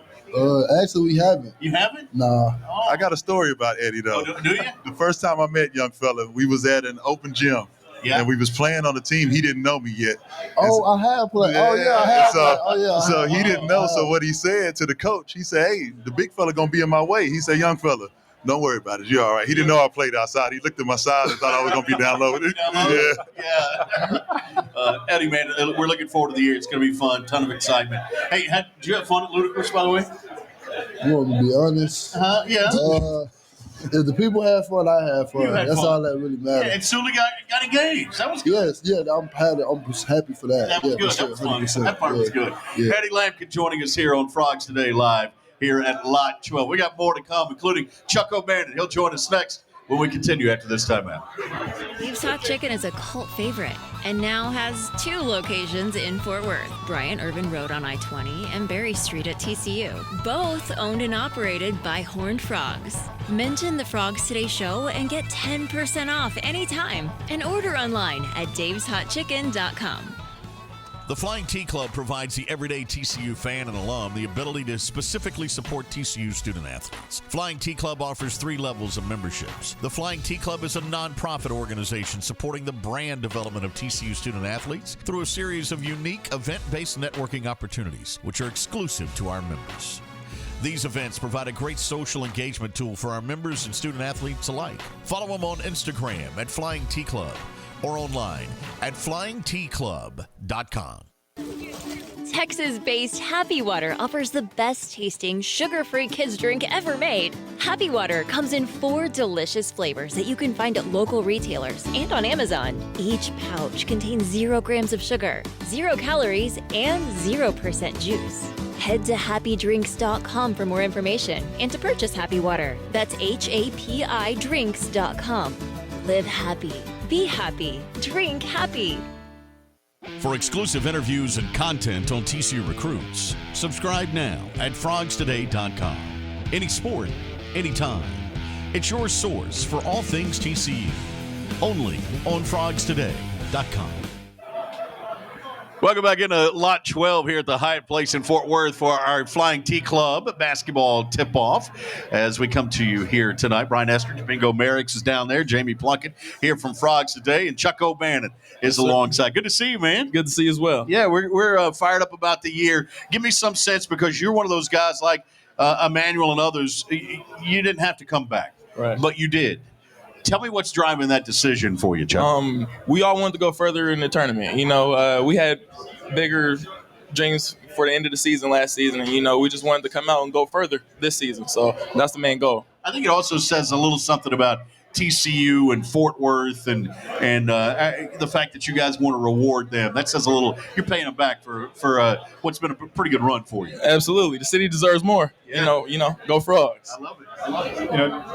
O: Actually, we haven't.
B: You haven't?
O: Nah.
C: Oh. I got a story about Eddie, though.
B: Oh, do you?
C: The first time I met young fella, we was at an open gym.
B: Yeah.
C: And we was playing on the team. He didn't know me yet.
O: I have played. Yeah. Oh, yeah, I have played. Oh, yeah.
C: So he didn't know. So what he said to the coach, he said, hey, the big fella going to be in my way. He said, young fella, don't worry about it. You're all right. He didn't know I played outside. He looked at my side and thought I was going to be down low with it.
B: Yeah. Eddie, man, we're looking forward to the year. It's going to be fun. Ton of excitement. Hey, did you have fun at Ludacris, by the way?
O: You want me to be honest?
B: Yeah.
O: If the people have fun, I have fun. That's all that really matters.
B: Yeah, and Sully got engaged. That was good.
O: Yes, yeah, I'm happy for that.
B: That was good.
O: Sure,
B: that was fun.
O: 100%.
B: That part was good.
O: Yeah.
B: Eddie Lampkin joining us here on Frogs Today Live here at Lot 12. We got more to come, including Chuck O'Bannon. He'll join us next when we continue after this timeout.
A: Dave's Hot Chicken is a cult favorite and now has 2 locations in Fort Worth, Bryant Irvin Road on I-20 and Berry Street at TCU. Both owned and operated by Horned Frogs. Mention the Frogs Today show and get 10% off anytime and order online at daveshotchicken.com.
E: The Flying T Club provides the everyday TCU fan and alum the ability to specifically support TCU student athletes. Flying T Club offers 3 levels of memberships. The Flying T Club is a nonprofit organization supporting the brand development of TCU student athletes through a series of unique event-based networking opportunities, which are exclusive to our members. These events provide a great social engagement tool for our members and student athletes alike. Follow them on Instagram at Flying T Club or online at flyingtclub.com.
A: Texas-based Happy Water offers the best-tasting, sugar-free kids drink ever made. Happy Water comes in 4 delicious flavors that you can find at local retailers and on Amazon. Each pouch contains 0 grams of sugar, 0 calories, and 0% juice. Head to happydrinks.com for more information and to purchase Happy Water. That's HAPIDrinks.com. Live happy. Be happy. Drink happy.
E: For exclusive interviews and content on TCU recruits, subscribe now at frogstoday.com. Any sport, anytime. It's your source for all things TCU. Only on frogstoday.com.
B: Welcome back into Lot 12 here at the Hyatt Place in Fort Worth for our Flying T Club basketball tip-off as we come to you here tonight. Brian Estridge, Bingo Merriex is down there. Jamie Plunkett here from Frogs Today, and Chuck O'Bannon is alongside. Good to see you, man.
P: Good to see you as well.
B: Yeah, we're fired up about the year. Give me some sense, because you're one of those guys like Emanuel and others. You didn't have to come back,
P: right?
B: But you did. Tell me what's driving that decision for you, Chuck.
P: We all wanted to go further in the tournament. We had bigger dreams for the end of the season last season, and we just wanted to come out and go further this season. So that's the main goal.
B: I think it also says a little something about TCU and Fort Worth and the fact that you guys want to reward them. That says a little. You're paying them back for what's been a pretty good run for you.
P: Absolutely, the city deserves more.
B: Yeah.
P: Go Frogs.
B: I love it.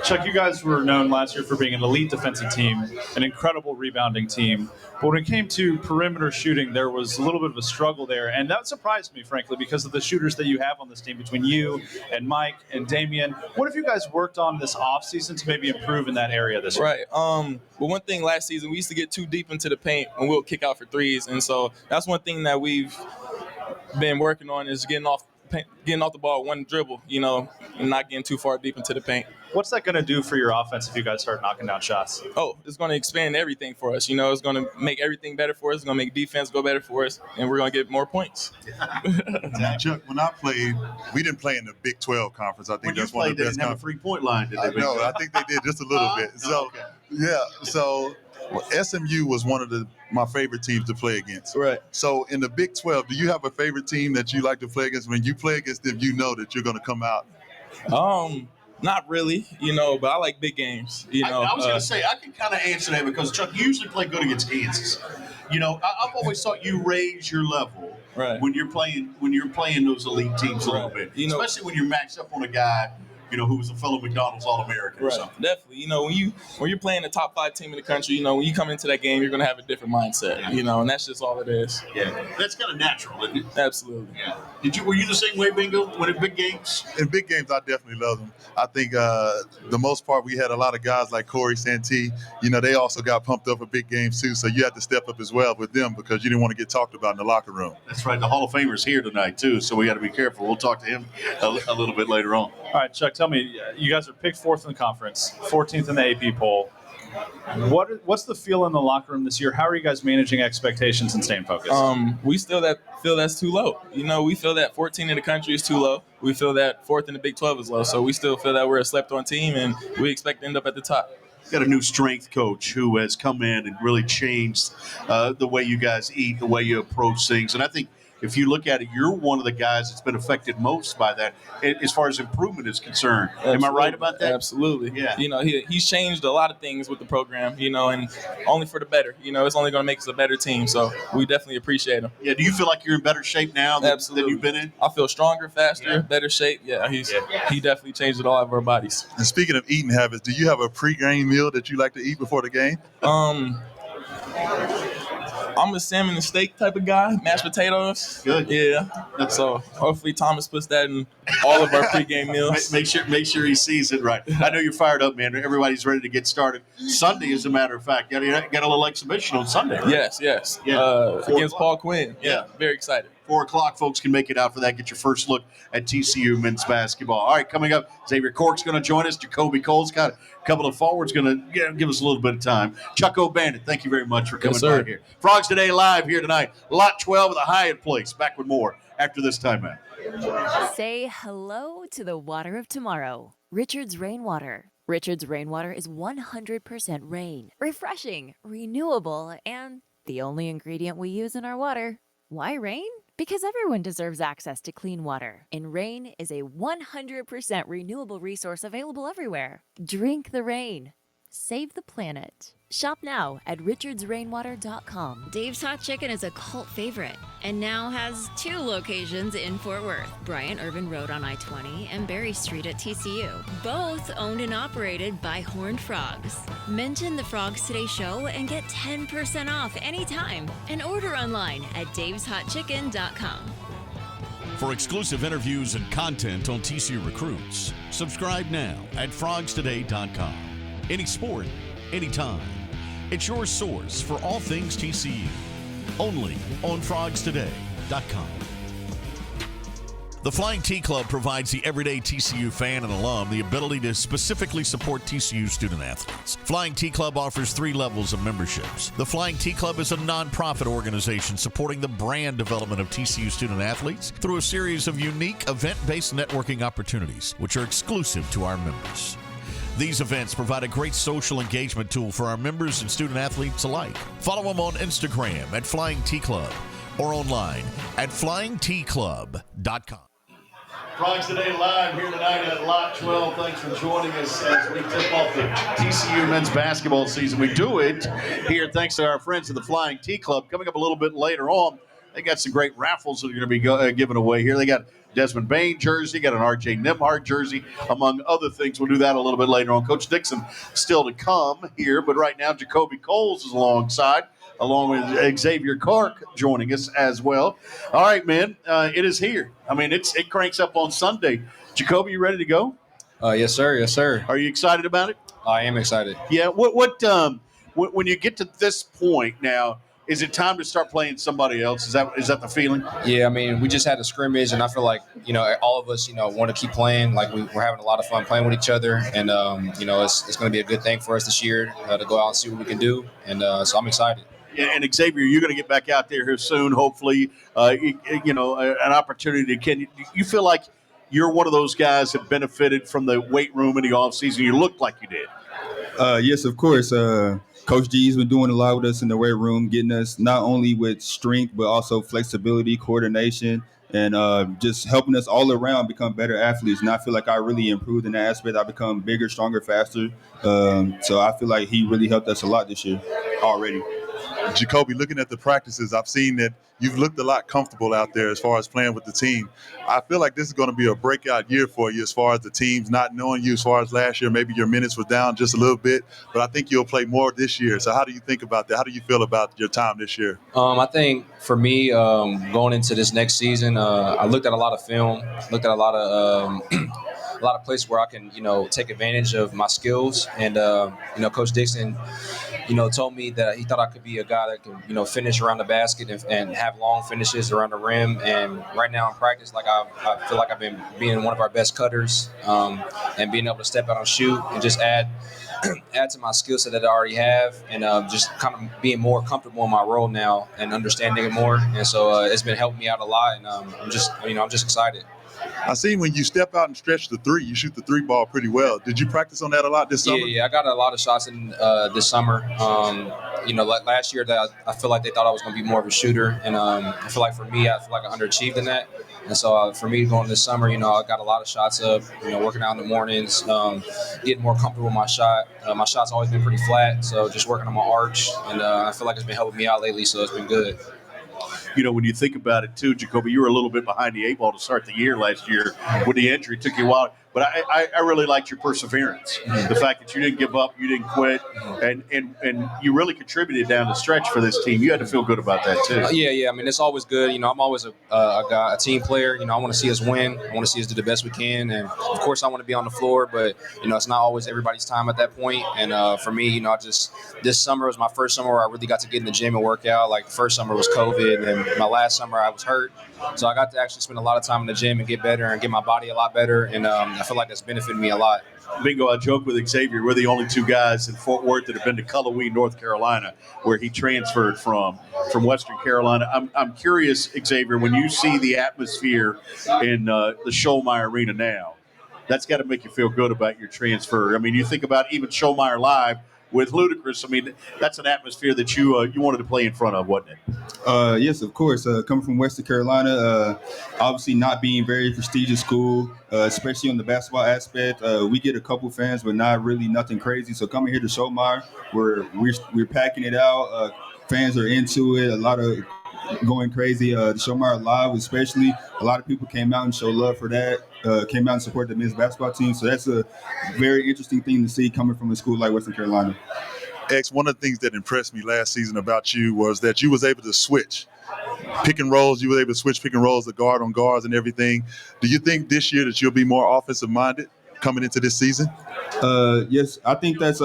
D: Chuck, you guys were known last year for being an elite defensive team, an incredible rebounding team. But when it came to perimeter shooting, there was a little bit of a struggle there. And that surprised me, frankly, because of the shooters that you have on this team between you and Mike and Damian. What have you guys worked on this offseason to maybe improve in that area this year?
P: Right. Well, one thing last season, we used to get too deep into the paint and we'll kick out for threes. And so that's one thing that we've been working on is getting off the ball one dribble, and not getting too far deep into the paint.
D: What's that going to do for your offense if you guys start knocking down shots?
P: Oh, it's going to expand everything for us. It's going to make everything better for us. It's going to make defense go better for us, and we're going to get more points.
C: Chuck, when I played, we didn't play in the Big 12 conference. I think that's one of the best.
B: They didn't have a 3-point line, did they?
C: No, I think they did just a little bit. So,
B: okay.
C: Yeah, so SMU was one of my favorite teams to play against.
P: Right.
C: So in the Big 12, do you have a favorite team that you like to play against? When you play against them, you know that you're going to come out.
P: Not really, but I like big games.
B: I was going to say, I can kind of answer that because, Chuck, you usually play good against Kansas. I've always thought you raise your level when you're playing those elite teams a little bit, especially when you're matched up on a guy who was a fellow McDonald's All-American or something.
P: Definitely. When you're playing the top 5 team in the country, when you come into that game, you're going to have a different mindset, and that's just all it is.
B: Yeah, that's kind of natural, isn't it?
P: Absolutely.
B: Yeah. Were you the same way, Bingo, when in big games?
C: In big games, I definitely love them. I think the most part, we had a lot of guys like Corey Santee. They also got pumped up for big games too, so you had to step up as well with them because you didn't want to get talked about in the locker room.
B: That's right. The Hall of Famer's here tonight too, so we got to be careful. We'll talk to him a little bit later on.
D: All right, Chuck, tell me, you guys are picked 4th in the conference, 14th in the AP poll. What's the feel in the locker room this year? How are you guys managing expectations and staying focused?
P: We still feel that's too low. We feel that 14 in the country is too low. We feel that 4th in the Big 12 is low. So we still feel that we're a slept-on team, and we expect to end up at the top.
B: Got a new strength coach who has come in and really changed the way you guys eat, the way you approach things. And I think if you look at it, you're one of the guys that's been affected most by that as far as improvement is concerned.
P: Absolutely.
B: Am I right about that?
P: Absolutely.
B: Yeah.
P: He's changed a lot of things with the program, and only for the better. It's only going to make us a better team. So we definitely appreciate him.
B: Yeah. Do you feel like you're in better shape now than you've been in?
P: I feel stronger, faster, better shape. Yeah. He definitely changed all of our bodies.
C: And speaking of eating habits, do you have a pre-game meal that you like to eat before the game?
P: I'm a salmon and steak type of guy, mashed potatoes.
B: Good.
P: Yeah. So hopefully Thomas puts that in all of our pregame meals.
B: Make sure he sees it right. I know you're fired up, man. Everybody's ready to get started. Sunday, as a matter of fact, you got a little exhibition on Sunday, right?
P: Yes.
B: Yeah.
P: Against Paul Quinn. Yeah. Very excited.
B: 4 o'clock, folks can make it out for that. Get your first look at TCU men's basketball. All right, coming up, Xavier Clark's going to join us. JaKobe Coles got a couple of forwards going to give us a little bit of time. Chucko Bandit, thank you very much for coming by here. Frogs Today live here tonight. Lot 12 of the Hyatt Place. Back with more after this timeout.
A: Say hello to the water of tomorrow. Richard's Rainwater. Richard's Rainwater is 100% rain, refreshing, renewable, and the only ingredient we use in our water. Why rain? Because everyone deserves access to clean water, and rain is a 100% renewable resource available everywhere. Drink the rain. Save the planet. Shop now at richardsrainwater.com. Dave's Hot Chicken is a cult favorite and now has 2 locations in Fort Worth, Bryant Irvin Road on I-20 and Berry Street at TCU. Both owned and operated by Horned Frogs. Mention the Frogs Today show and get 10% off anytime and order online at daveshotchicken.com.
E: For exclusive interviews and content on TCU recruits, subscribe now at frogstoday.com. Any sport, anytime. It's your source for all things TCU. Only on frogstoday.com. The Flying T Club provides the everyday TCU fan and alum the ability to specifically support TCU student athletes. Flying T Club offers 3 levels of memberships. The Flying T Club is a nonprofit organization supporting the brand development of TCU student athletes through a series of unique event-based networking opportunities, which are exclusive to our members. These events provide a great social engagement tool for our members and student athletes alike. Follow them on Instagram at Flying T Club or online at flyingtclub.com.
B: Frogs Today live here tonight at Lot 12. Thanks for joining us as we tip off the TCU men's basketball season. We do it here thanks to our friends at the Flying T Club. Coming up a little bit later on, they got some great raffles that are going to be given away here. They got Desmond Bain jersey, got an R.J. Nembhard jersey, among other things. We'll do that a little bit later on. Coach Dixon still to come here, but right now JaKobe Coles is alongside, along with Xavier Clark joining us as well. All right, man, it is here. I mean, it cranks up on Sunday. JaKobe, you ready to go?
Q: Yes, sir. Yes, sir.
B: Are you excited about it?
Q: I am excited.
B: Yeah. When you get to this point now, is it time to start playing somebody else? Is that the feeling?
Q: Yeah, I mean, we just had a scrimmage, and I feel like, all of us, want to keep playing. Like, we're having a lot of fun playing with each other, and, it's going to be a good thing for us this year to go out and see what we can do, and so I'm excited.
B: Yeah, and Xavier, you're going to get back out there here soon, hopefully. An opportunity. Can you feel like you're one of those guys that benefited from the weight room in the offseason? You looked like you did.
R: Yes, of course. Coach G's been doing a lot with us in the weight room, getting us not only with strength, but also flexibility, coordination, and just helping us all around become better athletes. And I feel like I really improved in that aspect. I become bigger, stronger, faster. So I feel like he really helped us a lot this year already.
C: JaKobe, looking at the practices, I've seen that you've looked a lot comfortable out there as far as playing with the team. I feel like this is going to be a breakout year for you as far as the teams not knowing you. As far as last year, maybe your minutes were down just a little bit, but I think you'll play more this year. So how do you think about that? How do you feel about your time this year?
Q: I think for me, going into this next season, I looked at a lot of film, looked at a lot of places where I can, take advantage of my skills. And, Coach Dixon, told me that he thought I could be a guy that can, finish around the basket and have long finishes around the rim. And right now in practice, like I feel like I've been being one of our best cutters and being able to step out and shoot and just add to my skill set that I already have, and just kind of being more comfortable in my role now and understanding it more. And so it's been helping me out a lot, and I'm just excited.
C: I seen when you step out and stretch the three, you shoot the 3 ball pretty well. Did you practice on that a lot this summer?
Q: Yeah, I got a lot of shots in this summer. Like last year, that I feel like they thought I was going to be more of a shooter, and I feel like for me, I underachieved in that. And so for me going this summer, I got a lot of shots up, working out in the mornings, getting more comfortable with my shot. My shot's always been pretty flat, so just working on my arch, and I feel like it's been helping me out lately, so it's been good.
B: When you think about it too, JaKobe, you were a little bit behind the 8 ball to start the year last year with the injury. It took you a while. But I really liked your perseverance. The fact that you didn't give up, you didn't quit, and you really contributed down the stretch for this team. You had to feel good about that too.
Q: Yeah. I mean, it's always good. I'm always a guy, a team player. I want to see us win. I want to see us do the best we can. And, of course, I want to be on the floor. But, it's not always everybody's time at that point. And for me, this summer was my first summer where I really got to get in the gym and work out. Like, the first summer was COVID. And my last summer I was hurt. So I got to actually spend a lot of time in the gym and get better and get my body a lot better. And I feel like that's benefited me a lot.
B: Bingo, I joke with Xavier, we're the only two guys in Fort Worth that have been to Cullowhee, North Carolina, where he transferred from Western Carolina. I'm curious, Xavier, when you see the atmosphere in the Schollmeyer Arena now, that's got to make you feel good about your transfer. I mean, you think about even Schollmeyer Live with Ludacris. I mean, that's an atmosphere that you wanted to play in front of, wasn't it?
R: Yes, of course. Coming from Western Carolina, obviously not being very prestigious school, especially on the basketball aspect, we get a couple fans, but not really nothing crazy. So coming here to Schollmeyer, we're packing it out. Fans are into it. A lot of going crazy. The Schollmeyer Live, especially, a lot of people came out and showed love for that. Came out and supported the men's basketball team. So that's a very interesting thing to see coming from a school like Western Carolina.
C: X, one of the things that impressed me last season about you was that you was able to switch pick and rolls. You were able to switch pick and rolls, the guard on guards and everything. Do you think this year that you'll be more offensive minded coming into this season?
R: Yes, I think that's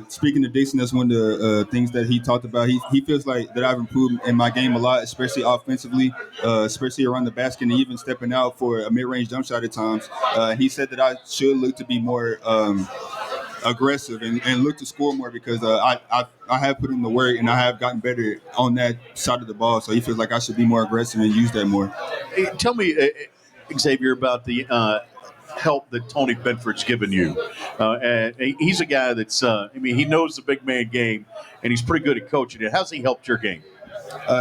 R: speaking to Dixon, that's one of the things that he talked about. He feels like that I've improved in my game a lot, especially offensively, especially around the basket and even stepping out for a mid-range jump shot at times. He said that I should look to be more aggressive and look to score more because I have put in the work and I have gotten better on that side of the ball. So he feels like I should be more aggressive and use that more.
B: Hey, tell me, Xavier, about the help that Tony Benford's given you. And he's a guy that's, he knows the big man game, and he's pretty good at coaching it. How's he helped your game?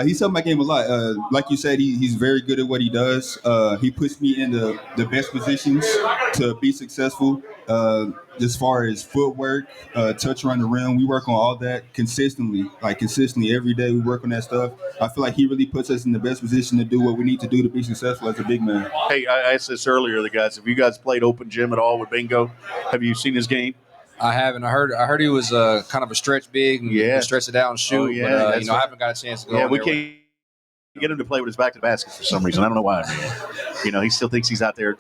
R: He's helped my game a lot. Like you said, he's very good at what he does. He puts me in the best positions to be successful. As far as footwork, touch around the rim, we work on all that consistently every day. We work on that stuff. I feel like he really puts us in the best position to do what we need to do to be successful as a big man.
B: Hey, I asked this earlier, the guys. Have you guys played open gym at all with Bingo? Have you seen his game?
Q: I haven't. I heard he was kind of a stretch big and stretch it out and shoot.
B: Oh, yeah,
Q: but I haven't got a chance to go.
B: Yeah, we can't get him to play with his back to the basket for some reason. I don't know why. He still thinks he's out there,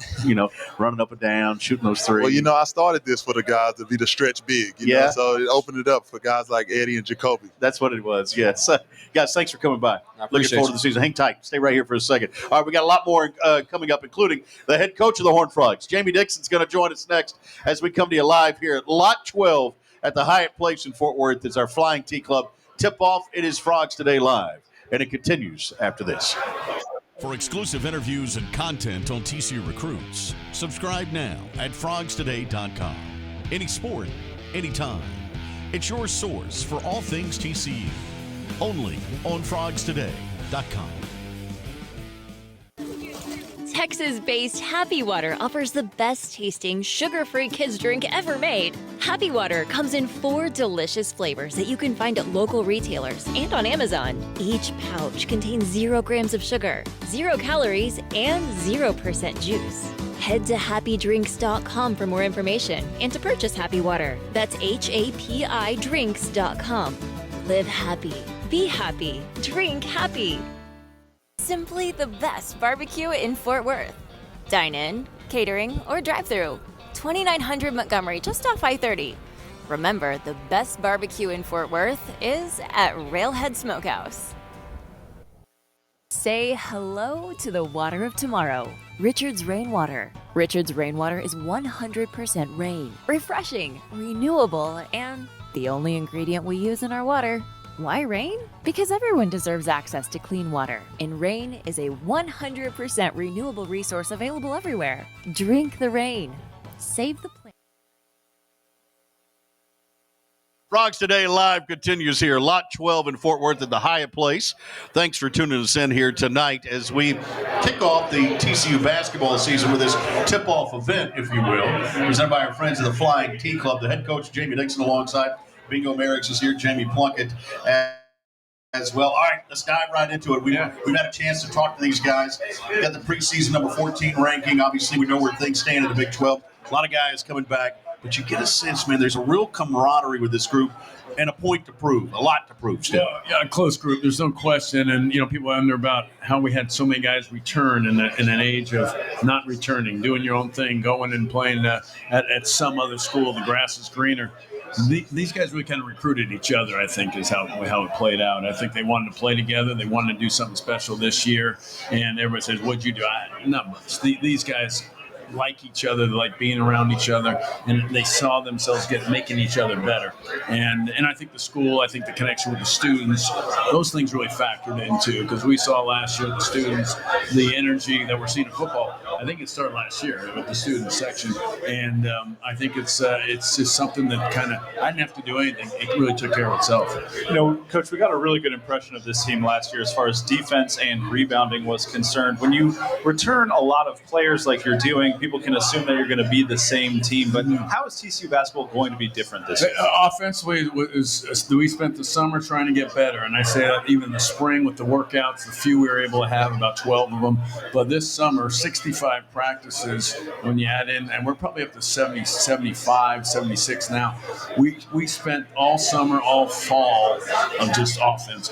B: running up and down, shooting those threes.
C: Well, I started this for the guys to be the stretch big. You know, so it opened it up for guys like Eddie and JaKobe.
B: That's what it was. Yes, guys, thanks for coming by. Looking forward to the season. Hang tight. Stay right here for a second. All right, we got a lot more coming up, including the head coach of the Horned Frogs, Jamie Dixon's going to join us next as we come to you live here at Lot 12 at the Hyatt Place in Fort Worth. It's our Flying T Club tip-off. It is Frogs Today Live, and it continues after this.
E: For exclusive interviews and content on TCU recruits, subscribe now at frogstoday.com. Any sport, anytime. It's your source for all things TCU. Only on frogstoday.com.
A: Texas-based Happy Water offers the best-tasting, sugar-free kids drink ever made. Happy Water comes in 4 delicious flavors that you can find at local retailers and on Amazon. Each pouch contains 0 grams of sugar, 0 calories, and 0% juice. Head to happydrinks.com for more information and to purchase Happy Water. That's HAPIDrinks.com. Live happy, be happy, drink happy. Simply the best barbecue in Fort Worth. Dine in, catering, or drive-through. 2900 Montgomery, just off I-30. Remember, the best barbecue in Fort Worth is at Railhead Smokehouse. Say hello to the water of tomorrow. Richard's Rainwater. Richard's Rainwater is 100% rain, refreshing, renewable, and the only ingredient we use in our water. Why rain? Because everyone deserves access to clean water, and rain is a 100% renewable resource available everywhere. Drink the rain. Save the planet.
B: Frogs Today Live continues here, Lot 12 in Fort Worth at the Hyatt Place. Thanks for tuning us in here tonight as we kick off the TCU basketball season with this tip-off event, if you will, presented by our friends at the Flying T Club. The head coach, Jamie Dixon, alongside Bingo Merriex is here, Jamie Plunkett. as well. All right, let's dive right into it. We've had a chance to talk to these guys. We got the preseason number 14 ranking. Obviously, we know where things stand in the Big 12. A lot of guys coming back, but you get a sense, man, there's a real camaraderie with this group and a point to prove, a lot to prove still.
S: Yeah, a close group. There's no question. And, people wonder about how we had so many guys return in an age of not returning, doing your own thing, going and playing at some other school. The grass is greener. These guys really kind of recruited each other, I think, is how it played out. I think they wanted to play together. They wanted to do something special this year. And everybody says, what'd you do? Not much. These guys like each other, they like being around each other, and they saw themselves making each other better. And I think the school, I think the connection with the students, those things really factored into, because we saw last year the students, the energy that we're seeing in football. I think it started last year with the student section, and I think it's just something that kind of, I didn't have to do anything. It really took care of itself.
D: Coach, we got a really good impression of this team last year as far as defense and rebounding was concerned. When you return a lot of players like you're doing, people can assume that you're going to be the same team, but how is TCU basketball going to be different this year?
S: Offensively, we spent the summer trying to get better, and I say that even the spring with the workouts, the few we were able to have, about 12 of them, but this summer, 65 practices when you add in, and we're probably up to 70, 75, 76 now. We spent all summer, all fall of just offense,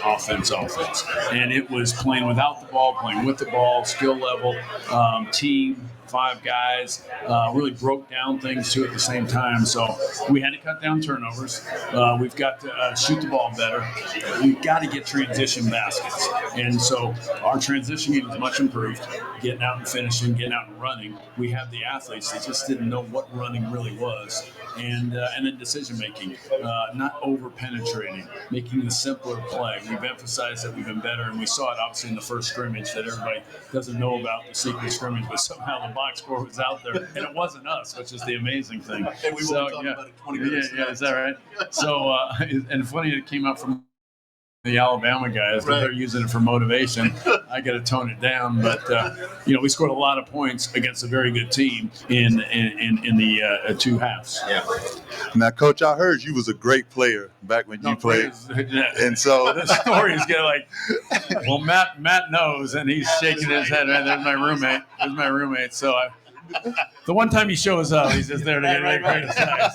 S: and it was playing without the ball, playing with the ball, skill level, team, 5 guys, really broke down things too at the same time. So we had to cut down turnovers. We've got to shoot the ball better. We've got to get transition baskets. And so our transition game is much improved. Getting out and finishing, getting out and running. We have the athletes that just didn't know what running really was. And then decision making, not over penetrating, making the simpler play. We've emphasized that we've been better, and we saw it obviously in the first scrimmage that everybody doesn't know about, the secret scrimmage, but somehow the box score was out there, and it wasn't us, which is the amazing thing.
B: And we were talking about it 20 minutes.
S: Yeah, is that right? So, and funny, it came out from the Alabama guys, but they're using it for motivation. I got to tone it down, but we scored a lot of points against a very good team in the 2 halves.
C: Yeah. Now, Coach, I heard you was a great player back when you played, and so
S: the story is getting well, Matt knows, and he's shaking his head. Right, there's my roommate. So the one time he shows up, he's just there to get criticized.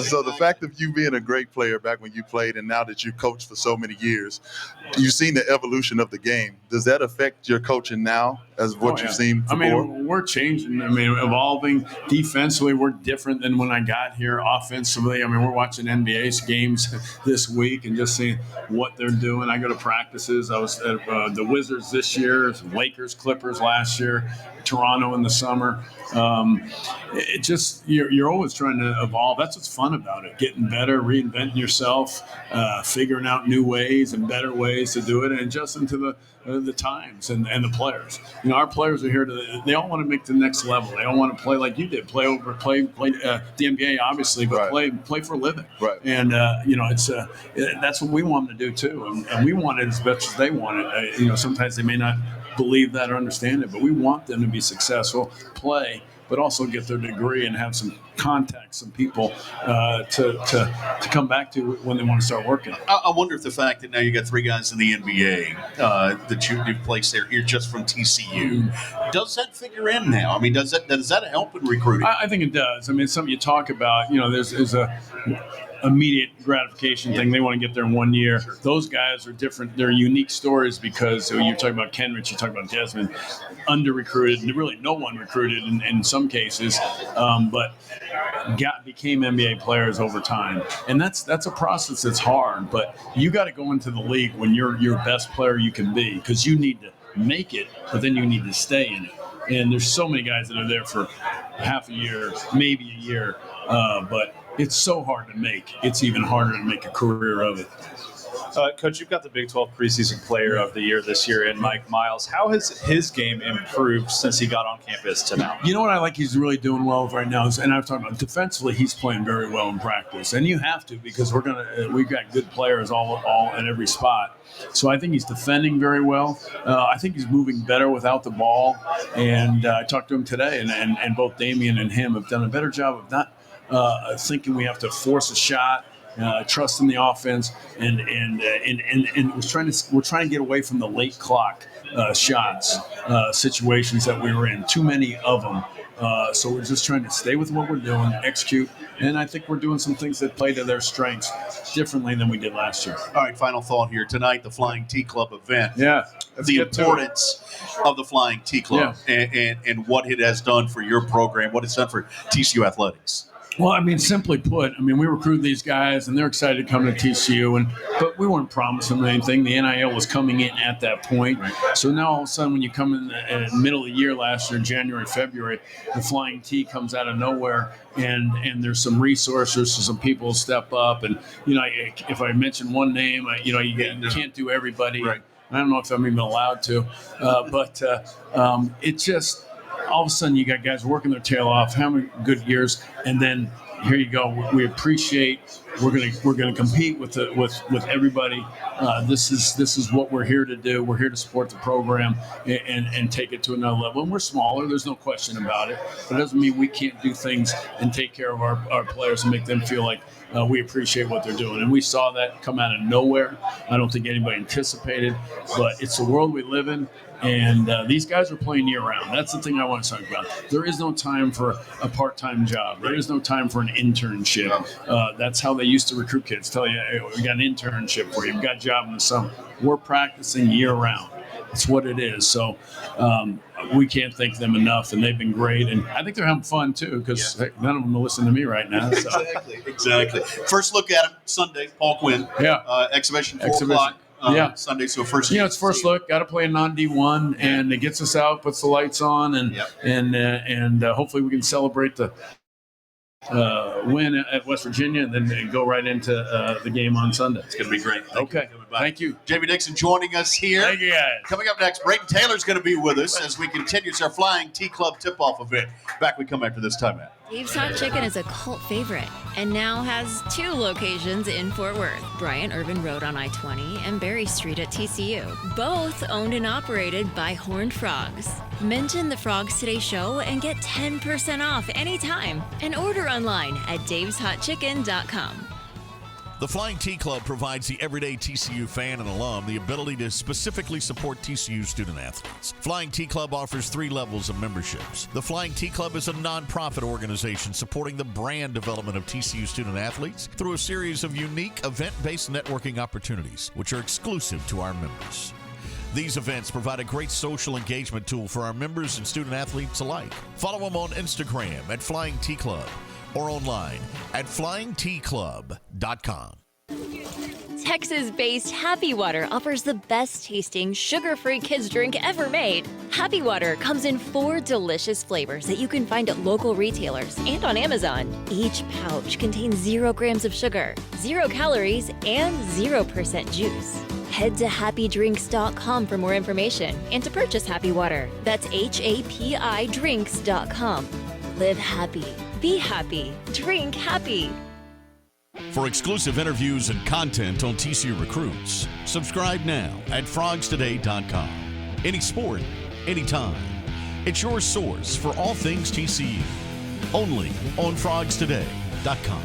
C: So the fact of you being a great player back when you played, and now that you coached for so many years, you've seen the evolution of the game. Does that affect your coaching now as what you've seen before?
S: We're changing. Evolving. Defensively, we're different than when I got here. Offensively, we're watching NBA games this week and just seeing what they're doing. I go to practices. I was at the Wizards this year, Lakers, Clippers last year, Toronto in the summer. It just, you're always trying to evolve. That's what's fun about it. Getting better, reinventing yourself, figuring out new ways and better ways to do it, and adjusting to the times and the players. Our players are here they all want to make the next level. They all want to play like you did, play the NBA obviously, but play for a living.
C: Right.
S: And that's what we want them to do too. And we want it as much as they want it. Sometimes they may not believe that or understand it, but we want them to be successful, play, but also get their degree and have some contacts, some people to come back to when they want to start working.
B: I wonder if the fact that now you got 3 guys in the NBA that you've placed there here just from TCU, does that figure in now? Does that help in recruiting?
S: I think it does. It's something you talk about. There's a immediate gratification thing. They want to get there in 1 year. Those guys are different. They're unique stories because you're talking about Kenrich, you're talking about Desmond, under-recruited, really no one recruited in some cases, but became NBA players over time. And that's a process that's hard, but you got to go into the league when you're your best player you can be, because you need to make it, but then you need to stay in it. And there's so many guys that are there for half a year, maybe a year, but it's so hard to make. It's even harder to make a career of it.
D: Coach, you've got the Big 12 preseason player of the year this year in Mike Miles. How has his game improved since he got on campus to now?
S: You know what I like he's really doing well right now is, and I've talked about defensively, he's playing very well in practice. And you have to, because we've got good players all at every spot. So I think he's defending very well. I think he's moving better without the ball. And I talked to him today, and both Damian and him have done a better job of not thinking we have to force a shot, trust in the offense, and we're trying to get away from the late clock shots situations that we were in. Too many of them. So we're just trying to stay with what we're doing, execute, and I think we're doing some things that play to their strengths differently than we did last year.
B: All right, final thought here tonight: the Flying T Club event.
S: Yeah,
B: the importance of the Flying T Club and what it has done for your program, what it's done for TCU athletics.
S: Well, I mean, simply put, I mean, we recruit these guys, and they're excited to come to TCU, but we weren't promising them anything. The NIL was coming in at that point. Right. So now all of a sudden, when you come in the middle of the year last year, January, February, the Flying T comes out of nowhere, and there's some resources, so some people step up. And, if I mention one name, you can't do everybody. Right. I don't know if I'm even allowed to, but it just – all of a sudden, you got guys working their tail off, having good years, and then here you go. We appreciate. We're gonna compete with everybody. This is what we're here to do. We're here to support the program and take it to another level. And we're smaller. There's no question about it. But it doesn't mean we can't do things and take care of our players and make them feel like we appreciate what they're doing. And we saw that come out of nowhere. I don't think anybody anticipated, but it's the world we live in. And these guys are playing year-round. That's the thing I want to talk about. There is no time for a part-time job. There is no time for an internship. That's how they used to recruit kids. Tell you, hey, we got an internship for you. We got a job in the summer. We're practicing year-round. It's what it is. So we can't thank them enough, and they've been great. And I think they're having fun, too, because none of them are listening to me right now. So.
B: Exactly. First look at him Sunday, Paul Quinn.
S: Yeah.
B: Exhibition, 4 o'clock. Sunday, so first.
S: It's first look. Got to play a non-D1, and it gets us out, puts the lights on, and hopefully we can celebrate the win at West Virginia, and then go right into the game on Sunday.
B: It's going to be great.
S: Thank you.
B: Xavier Dixon joining us here.
S: Thank you, guys.
B: Coming up next, Braden Taylor's going to be with us as we continue our Flying T Club tip-off event. Back we come after this time out.
A: Dave's Hot Chicken is a cult favorite and now has 2 locations in Fort Worth, Bryant Irvin Road on I-20 and Berry Street at TCU. Both owned and operated by Horned Frogs. Mention the Frogs Today show and get 10% off anytime and order online at daveshotchicken.com.
E: The Flying T Club provides the everyday TCU fan and alum the ability to specifically support TCU student athletes. Flying T Club offers 3 levels of memberships. The Flying T Club is a nonprofit organization supporting the brand development of TCU student athletes through a series of unique event-based networking opportunities, which are exclusive to our members. These events provide a great social engagement tool for our members and student athletes alike. Follow them on Instagram at Flying T Club or online at flyingtclub.com.
A: Texas-based Happy Water offers the best-tasting, sugar-free kids drink ever made. Happy Water comes in 4 delicious flavors that you can find at local retailers and on Amazon. Each pouch contains 0 grams of sugar, 0 calories, and 0% juice. Head to happydrinks.com for more information and to purchase Happy Water. That's HAPIdrinks.com. Live happy. Be happy. Drink happy.
E: For exclusive interviews and content on TCU recruits, subscribe now at frogstoday.com. Any sport, anytime. It's your source for all things TCU. Only on frogstoday.com.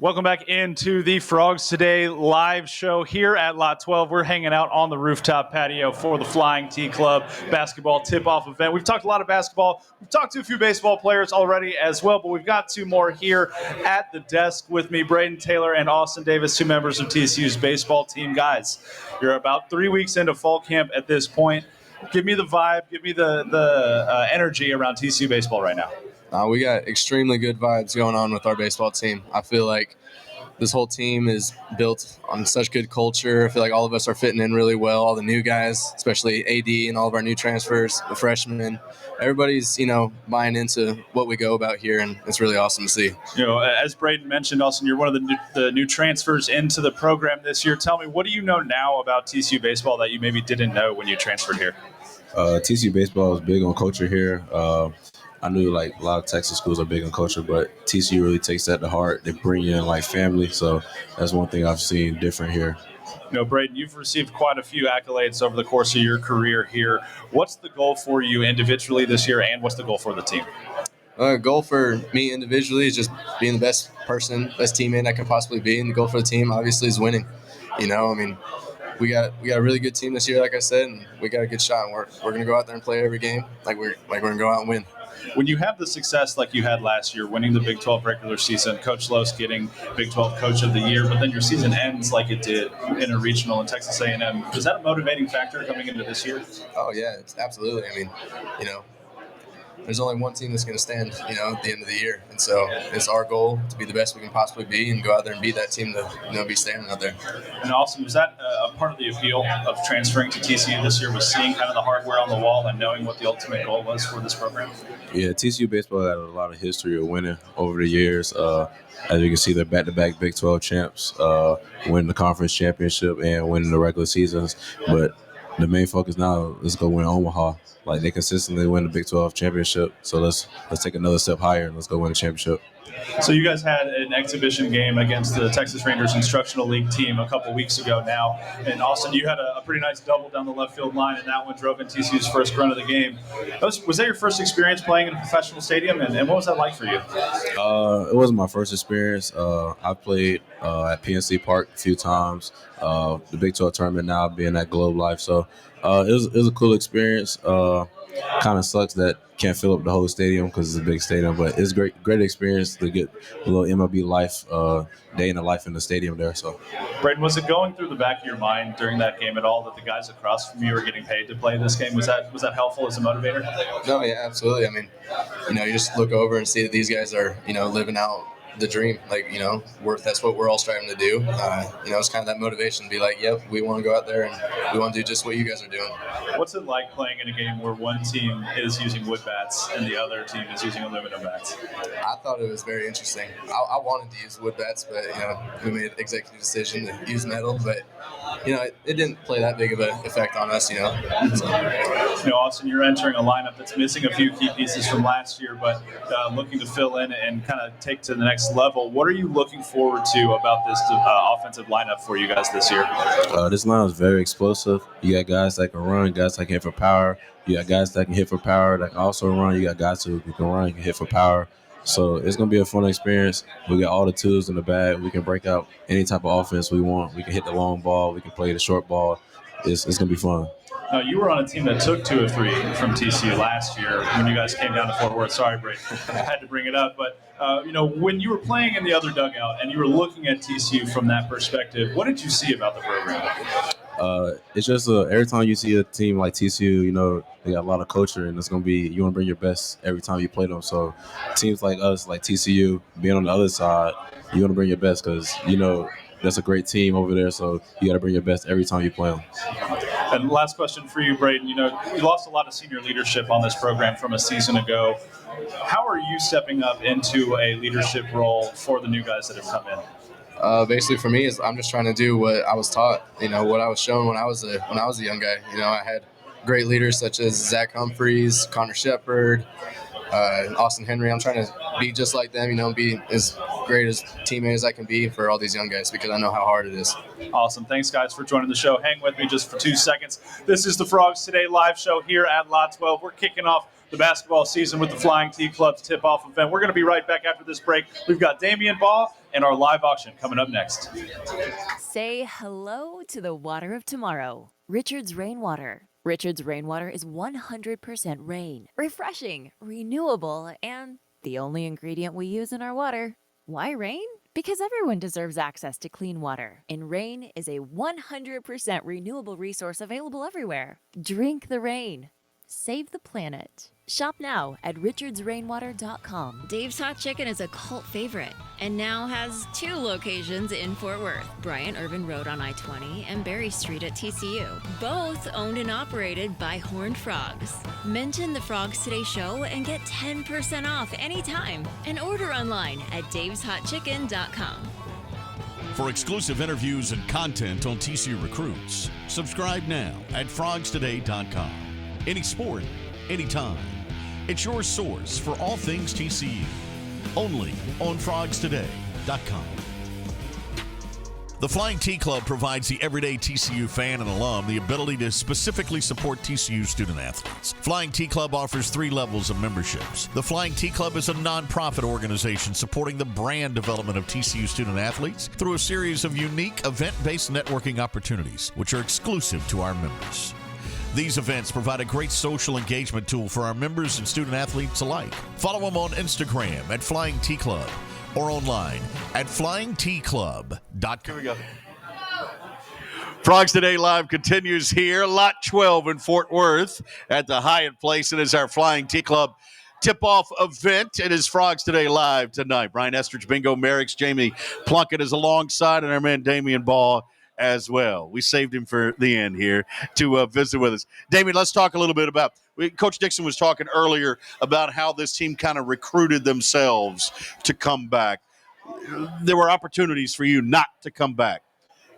D: Welcome back into the Frogs Today live show here at Lot 12. We're hanging out on the rooftop patio for the Flying T Club basketball tip-off event. We've talked a lot of basketball. We've talked to a few baseball players already as well, but we've got 2 more here at the desk with me, Braden Taylor and Austin Davis, 2 members of TCU's baseball team. Guys, you're about 3 weeks into fall camp at this point. Give me the vibe, give me the energy around TCU baseball right now.
F: We got extremely good vibes going on with our baseball team. I feel like this whole team is built on such good culture. I feel like all of us are fitting in really well. All the new guys, especially AD and all of our new transfers, the freshmen, everybody's, buying into what we go about here, and it's really awesome to see.
D: As Braden mentioned, Austin, you're one of the new transfers into the program this year. Tell me, what do you know now about TCU baseball that you maybe didn't know when you transferred here?
I: TCU baseball is big on culture here. I knew a lot of Texas schools are big on culture, but TCU really takes that to heart. They bring you in like family, so that's one thing I've seen different here.
D: Braden, you've received quite a few accolades over the course of your career here. What's the goal for you individually this year, and what's the goal for the team?
T: Goal for me individually is just being the best person, best teammate I can possibly be, and the goal for the team obviously is winning. You know, I mean, we got a really good team this year, like I said, and we got a good shot. And we're going to go out there and play every game like we're going to go out and win.
D: When you have the success like you had last year, winning the Big 12 regular season, Coach Lowe's getting Big 12 Coach of the Year, but then your season ends like it did in a regional in Texas A&M. Is that a motivating factor coming into this year?
T: Oh yeah, absolutely. I mean, you know, there's only one team that's going to stand, you know, at the end of the year. And so it's our goal to be the best we can possibly be and go out there and beat that team to, you know, be standing out there.
D: And Austin, was that a part of the appeal of transferring to TCU this year, was seeing kind of the hardware on the wall and knowing what the ultimate goal was for this program?
I: Yeah, TCU baseball had a lot of history of winning over the years. As you can see, they're back-to-back Big 12 champs, winning the conference championship and winning the regular seasons. But the main focus now is go win Omaha. Like, they consistently win the Big 12 championship, so let's take another step higher and let's go win the championship.
D: So you guys had an exhibition game against the Texas Rangers Instructional League team a couple weeks ago now. And Austin, you had a pretty nice double down the left field line, and that one drove in TCU's first run of the game. Was that your first experience playing in a professional stadium, and what was that like for you?
I: It wasn't my first experience. I played at PNC Park a few times. The Big 12 tournament now being at Globe Life. So it was a cool experience. Kind of sucks that can't fill up the whole stadium because it's a big stadium, but it's great experience to get a little MLB life, day in the life in the stadium there. So,
D: Braden, was it going through the back of your mind during that game at all that the guys across from you are getting paid to play this game? Was that helpful as a motivator?
T: No, yeah, absolutely. I mean, you know, you just look over and see that these guys are, you know, living out the dream. Like, you know, that's what we're all striving to do. You know, it's kind of that motivation to be like, yep, we want to go out there and we want to do just what you guys are doing.
D: What's it like playing in a game where one team is using wood bats and the other team is using aluminum bats?
T: I thought it was very interesting. I wanted to use wood bats, but, you know, we made an executive decision to use metal, but, you know, it didn't play that big of an effect on us, you know. So.
D: You know, Austin, you're entering a lineup that's missing a few key pieces from last year, but looking to fill in and kind of take to the next level. What are you looking forward to about this offensive lineup for you guys this year?
I: This lineup is very explosive. You got guys that can run, guys that can hit for power. You got guys that can hit for power that can also run. You got guys who can run and can hit for power. So it's going to be a fun experience. We got all the tools in the bag. We can break out any type of offense we want. We can hit the long ball. We can play the short ball. It's going to be fun.
D: Now, you were on a team that took 2 of 3 from TCU last year when you guys came down to Fort Worth. Sorry, Brady, I had to bring it up. But, you know, when you were playing in the other dugout and you were looking at TCU from that perspective, what did you see about the program?
I: It's just every time you see a team like TCU, you know, they got a lot of culture, and it's going to be, you want to bring your best every time you play them. So teams like us, like TCU, being on the other side, you want to bring your best because, you know, that's a great team over there. So you got to bring your best every time you play them.
D: And last question for you, Braden. You know, you lost a lot of senior leadership on this program from a season ago. How are you stepping up into a leadership role for the new guys that have come in?
T: Basically, for me, is I'm just trying to do what I was taught. You know, what I was shown when I was a young guy. You know, I had great leaders such as Zach Humphreys, Connor Shepard, Austin Henry. I'm trying to be just like them. You know, be as great as teammate as I can be for all these young guys because I know how hard it is.
D: Awesome. Thanks, guys, for joining the show. Hang with me just for 2 seconds. This is the Frogs Today live show here at Lot 12. We're kicking off the basketball season with the Flying T Club's tip-off event. We're going to be right back after this break. We've got Damian Ball and our live auction coming up next.
A: Say hello to the water of tomorrow. Richard's Rainwater. Richard's Rainwater is 100% rain, refreshing, renewable, and the only ingredient we use in our water. Why rain? Because everyone deserves access to clean water, and rain is a 100% renewable resource available everywhere. Drink the rain. Save the planet. Shop now at richardsrainwater.com. Dave's Hot Chicken is a cult favorite and now has 2 locations in Fort Worth, Bryant Irvin Road on I-20 and Berry Street at TCU. Both owned and operated by Horned Frogs. Mention the Frogs Today show and get 10% off anytime and order online at daveshotchicken.com.
E: For exclusive interviews and content on TCU recruits, subscribe now at frogstoday.com. Any sport, anytime. It's your source for all things TCU. Only on frogstoday.com. The Flying T Club provides the everyday TCU fan and alum the ability to specifically support TCU student athletes. Flying T Club offers 3 levels of memberships. The Flying T Club is a nonprofit organization supporting the brand development of TCU student athletes through a series of unique event-based networking opportunities, which are exclusive to our members. These events provide a great social engagement tool for our members and student athletes alike. Follow them on Instagram at Flying T Club or online at flyingtclub.com.
B: Here we go. Frogs Today Live continues here, Lot 12 in Fort Worth at the Hyatt Place. It is our Flying T Club tip-off event. It is Frogs Today Live tonight. Brian Estridge, Bingo Merriex, Jamie Plunkett is alongside, and our man Damian Ball as well. We saved him for the end here to visit with us. Damian, let's talk a little bit about Coach Dixon was talking earlier about how this team kind of recruited themselves to come back. There were opportunities for you not to come back.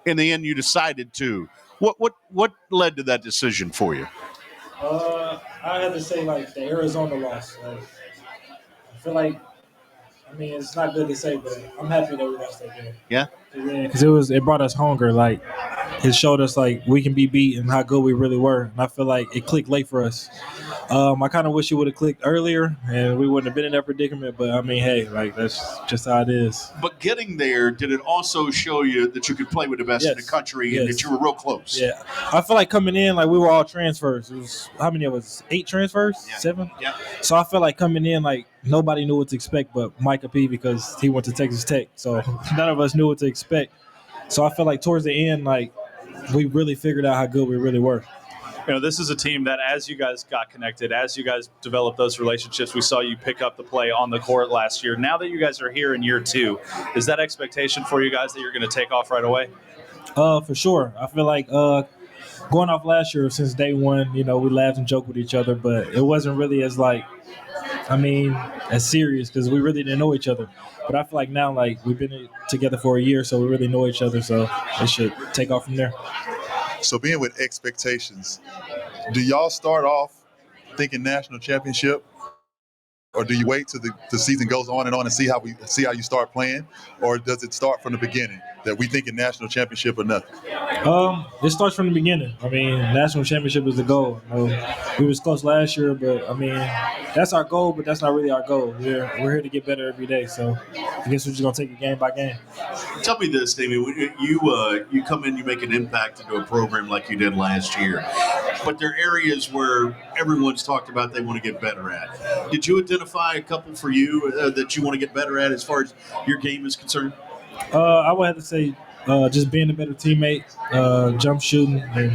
B: In the end, you decided to. What led to that decision for you?
U: I had to say, like, the Arizona loss. Like, I feel like, I mean, it's not good to say, but I'm happy that we lost that game.
B: Yeah?
U: Yeah, because it brought us hunger. Like, it showed us, like, we can be beat and how good we really were. And I feel like it clicked late for us. I kind of wish it would have clicked earlier and we wouldn't have been in that predicament. But, I mean, hey, like, that's just how it is.
B: But getting there, did it also show you that you could play with the best in the country and that you were real close?
U: Yeah. I feel like coming in, like, we were all transfers. It was, how many of us? 8 transfers?
B: Yeah.
U: 7?
B: Yeah.
U: So I felt like coming in, like, nobody knew what to expect but Micah P because he went to Texas Tech. So none of us knew what to expect. So I felt like towards the end, like, we really figured out how good we really were.
D: You know, this is a team that as you guys got connected, as you guys developed those relationships, we saw you pick up the play on the court last year. Now that you guys are here in year 2, is that expectation for you guys that you're going to take off right away?
U: For sure. I feel like going off last year, since day one, you know, we laughed and joked with each other, but it wasn't really as serious because we really didn't know each other. But I feel like now, like, we've been together for a year, so we really know each other, so it should take off from there.
C: So being with expectations, do y'all start off thinking national championship, or do you wait till the season goes on and see how you start playing, or does it start from the beginning that we thinking national championship or nothing?
U: It starts from the beginning. I mean, national championship is the goal. You know, we was close last year, but I mean, that's our goal, but that's not really our goal. We're here to get better every day. So I guess we're just gonna take it game by game.
B: Tell me this, Damian. You come in, you make an impact into a program like you did last year, but there are areas where everyone's talked about they want to get better at. Did you identify a couple for you that you want to get better at as far as your game is concerned?
U: I would have to say just being a better teammate, jump shooting, and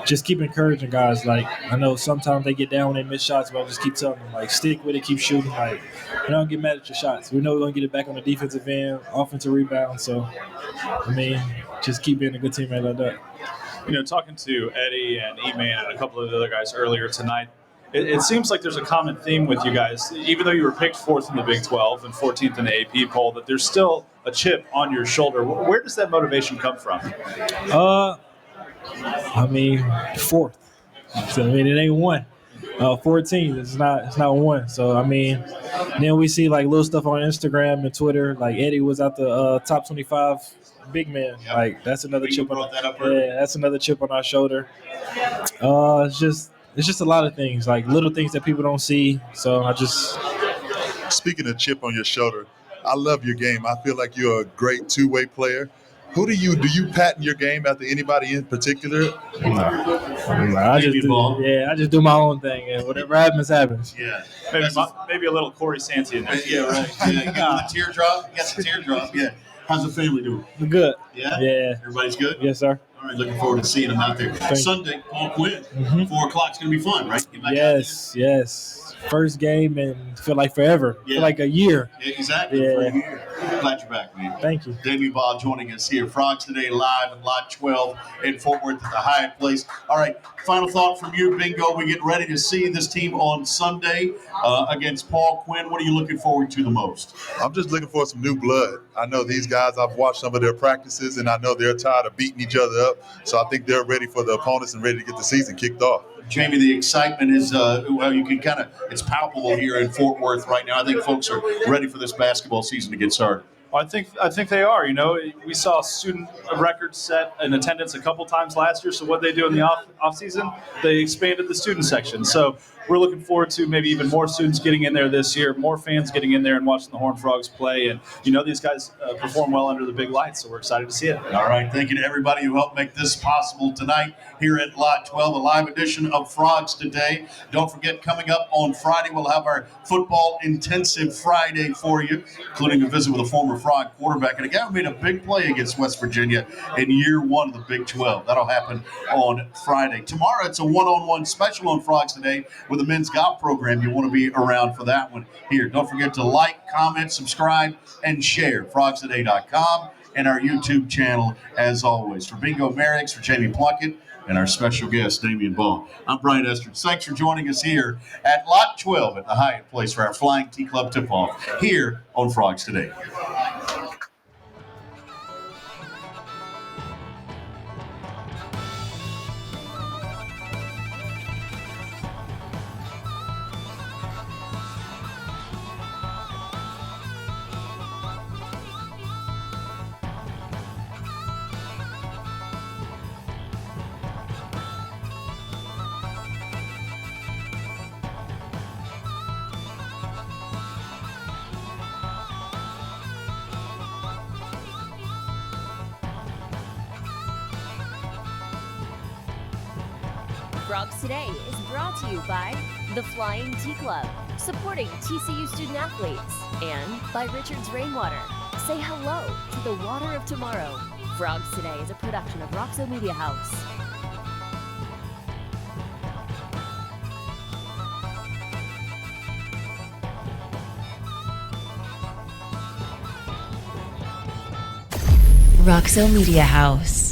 U: just keep encouraging guys. Like, I know sometimes they get down when they miss shots, but I just keep telling them, like, stick with it, keep shooting. Like, don't get mad at your shots. We know we're going to get it back on the defensive end, offensive rebound. So, I mean, just keep being a good teammate like that.
D: You know, talking to Eddie and E-Man and a couple of the other guys earlier tonight, it seems like there's a common theme with you guys. Even though you were picked 4th in the Big 12 and 14th in the AP poll, that there's still a chip on your shoulder. Where does that motivation come from?
U: I mean, 4th. So, I mean, it ain't 1. 14. It's not 1. So, I mean, then we see, like, little stuff on Instagram and Twitter. Like, Eddie was at the top 25 big man. Yep. Like, that's another chip on that's another chip on our shoulder. It's just a lot of things, like little things that people don't see. So
C: Speaking of chip on your shoulder, I love your game. I feel like you're a great two-way player. Do you patent your game after anybody in particular?
U: I just do my own thing, and whatever happens.
B: Yeah,
D: maybe a little Corey Santi in there.
B: Yeah, right. Yeah, you got the teardrop. You got the teardrop. Yeah. How's the family doing?
U: Good.
B: Yeah.
U: Yeah.
B: Everybody's good.
U: Yes, sir.
B: All right, looking forward to seeing them out there. Sunday, Paul Quinn. 4 o'clock's gonna be fun, right?
U: Yes. First game and feel like forever.
B: Yeah.
U: Feel like a year.
B: Yeah, exactly.
U: Yeah.
B: For a year. Glad you're back, man.
U: Thank you.
B: Damian Ball joining us here. Frogs Today live at Lot 12 in Fort Worth at the Hyatt Place. All right, final thought from you, Bingo. We get ready to see this team on Sunday against Paul Quinn. What are you looking forward to the most?
C: I'm just looking for some new blood. I know these guys, I've watched some of their practices, and I know they're tired of beating each other up. So I think they're ready for the opponents and ready to get the season kicked off.
B: Jamie, the excitement is, you can it's palpable here in Fort Worth right now. I think folks are ready for this basketball season to get started.
D: I think they are. You know, we saw student records set in attendance a couple times last year. So what they do in the off season, they expanded the student section. So we're looking forward to maybe even more students getting in there this year, more fans getting in there and watching the Horned Frogs play. And you know, these guys perform well under the big lights, so we're excited to see it.
B: All right, thank you to everybody who helped make this possible tonight here at Lot 12, a live edition of Frogs Today. Don't forget, coming up on Friday, we'll have our football intensive Friday for you, including a visit with a former Frog quarterback and a guy who made a big play against West Virginia in year one of the Big 12. That'll happen on Friday. Tomorrow, it's a one-on-one special on Frogs Today with the men's golf program. You want to be around for that one here. Don't forget to like, comment, subscribe, and share frogstoday.com and our YouTube channel as always. For Bingo Merriex, for Jamie Plunkett, and our special guest, Damian Ball. I'm Brian Estridge. Thanks for joining us here at Lot 12 at the Hyatt Place for our Flying T Club tip-off here on Frogs Today.
G: Frogs Today is brought to you by the Flying T Club, supporting TCU student athletes, and by Richard's Rainwater. Say hello to the water of tomorrow. Frogs Today is a production of Roxo Media House.
A: Roxo Media House.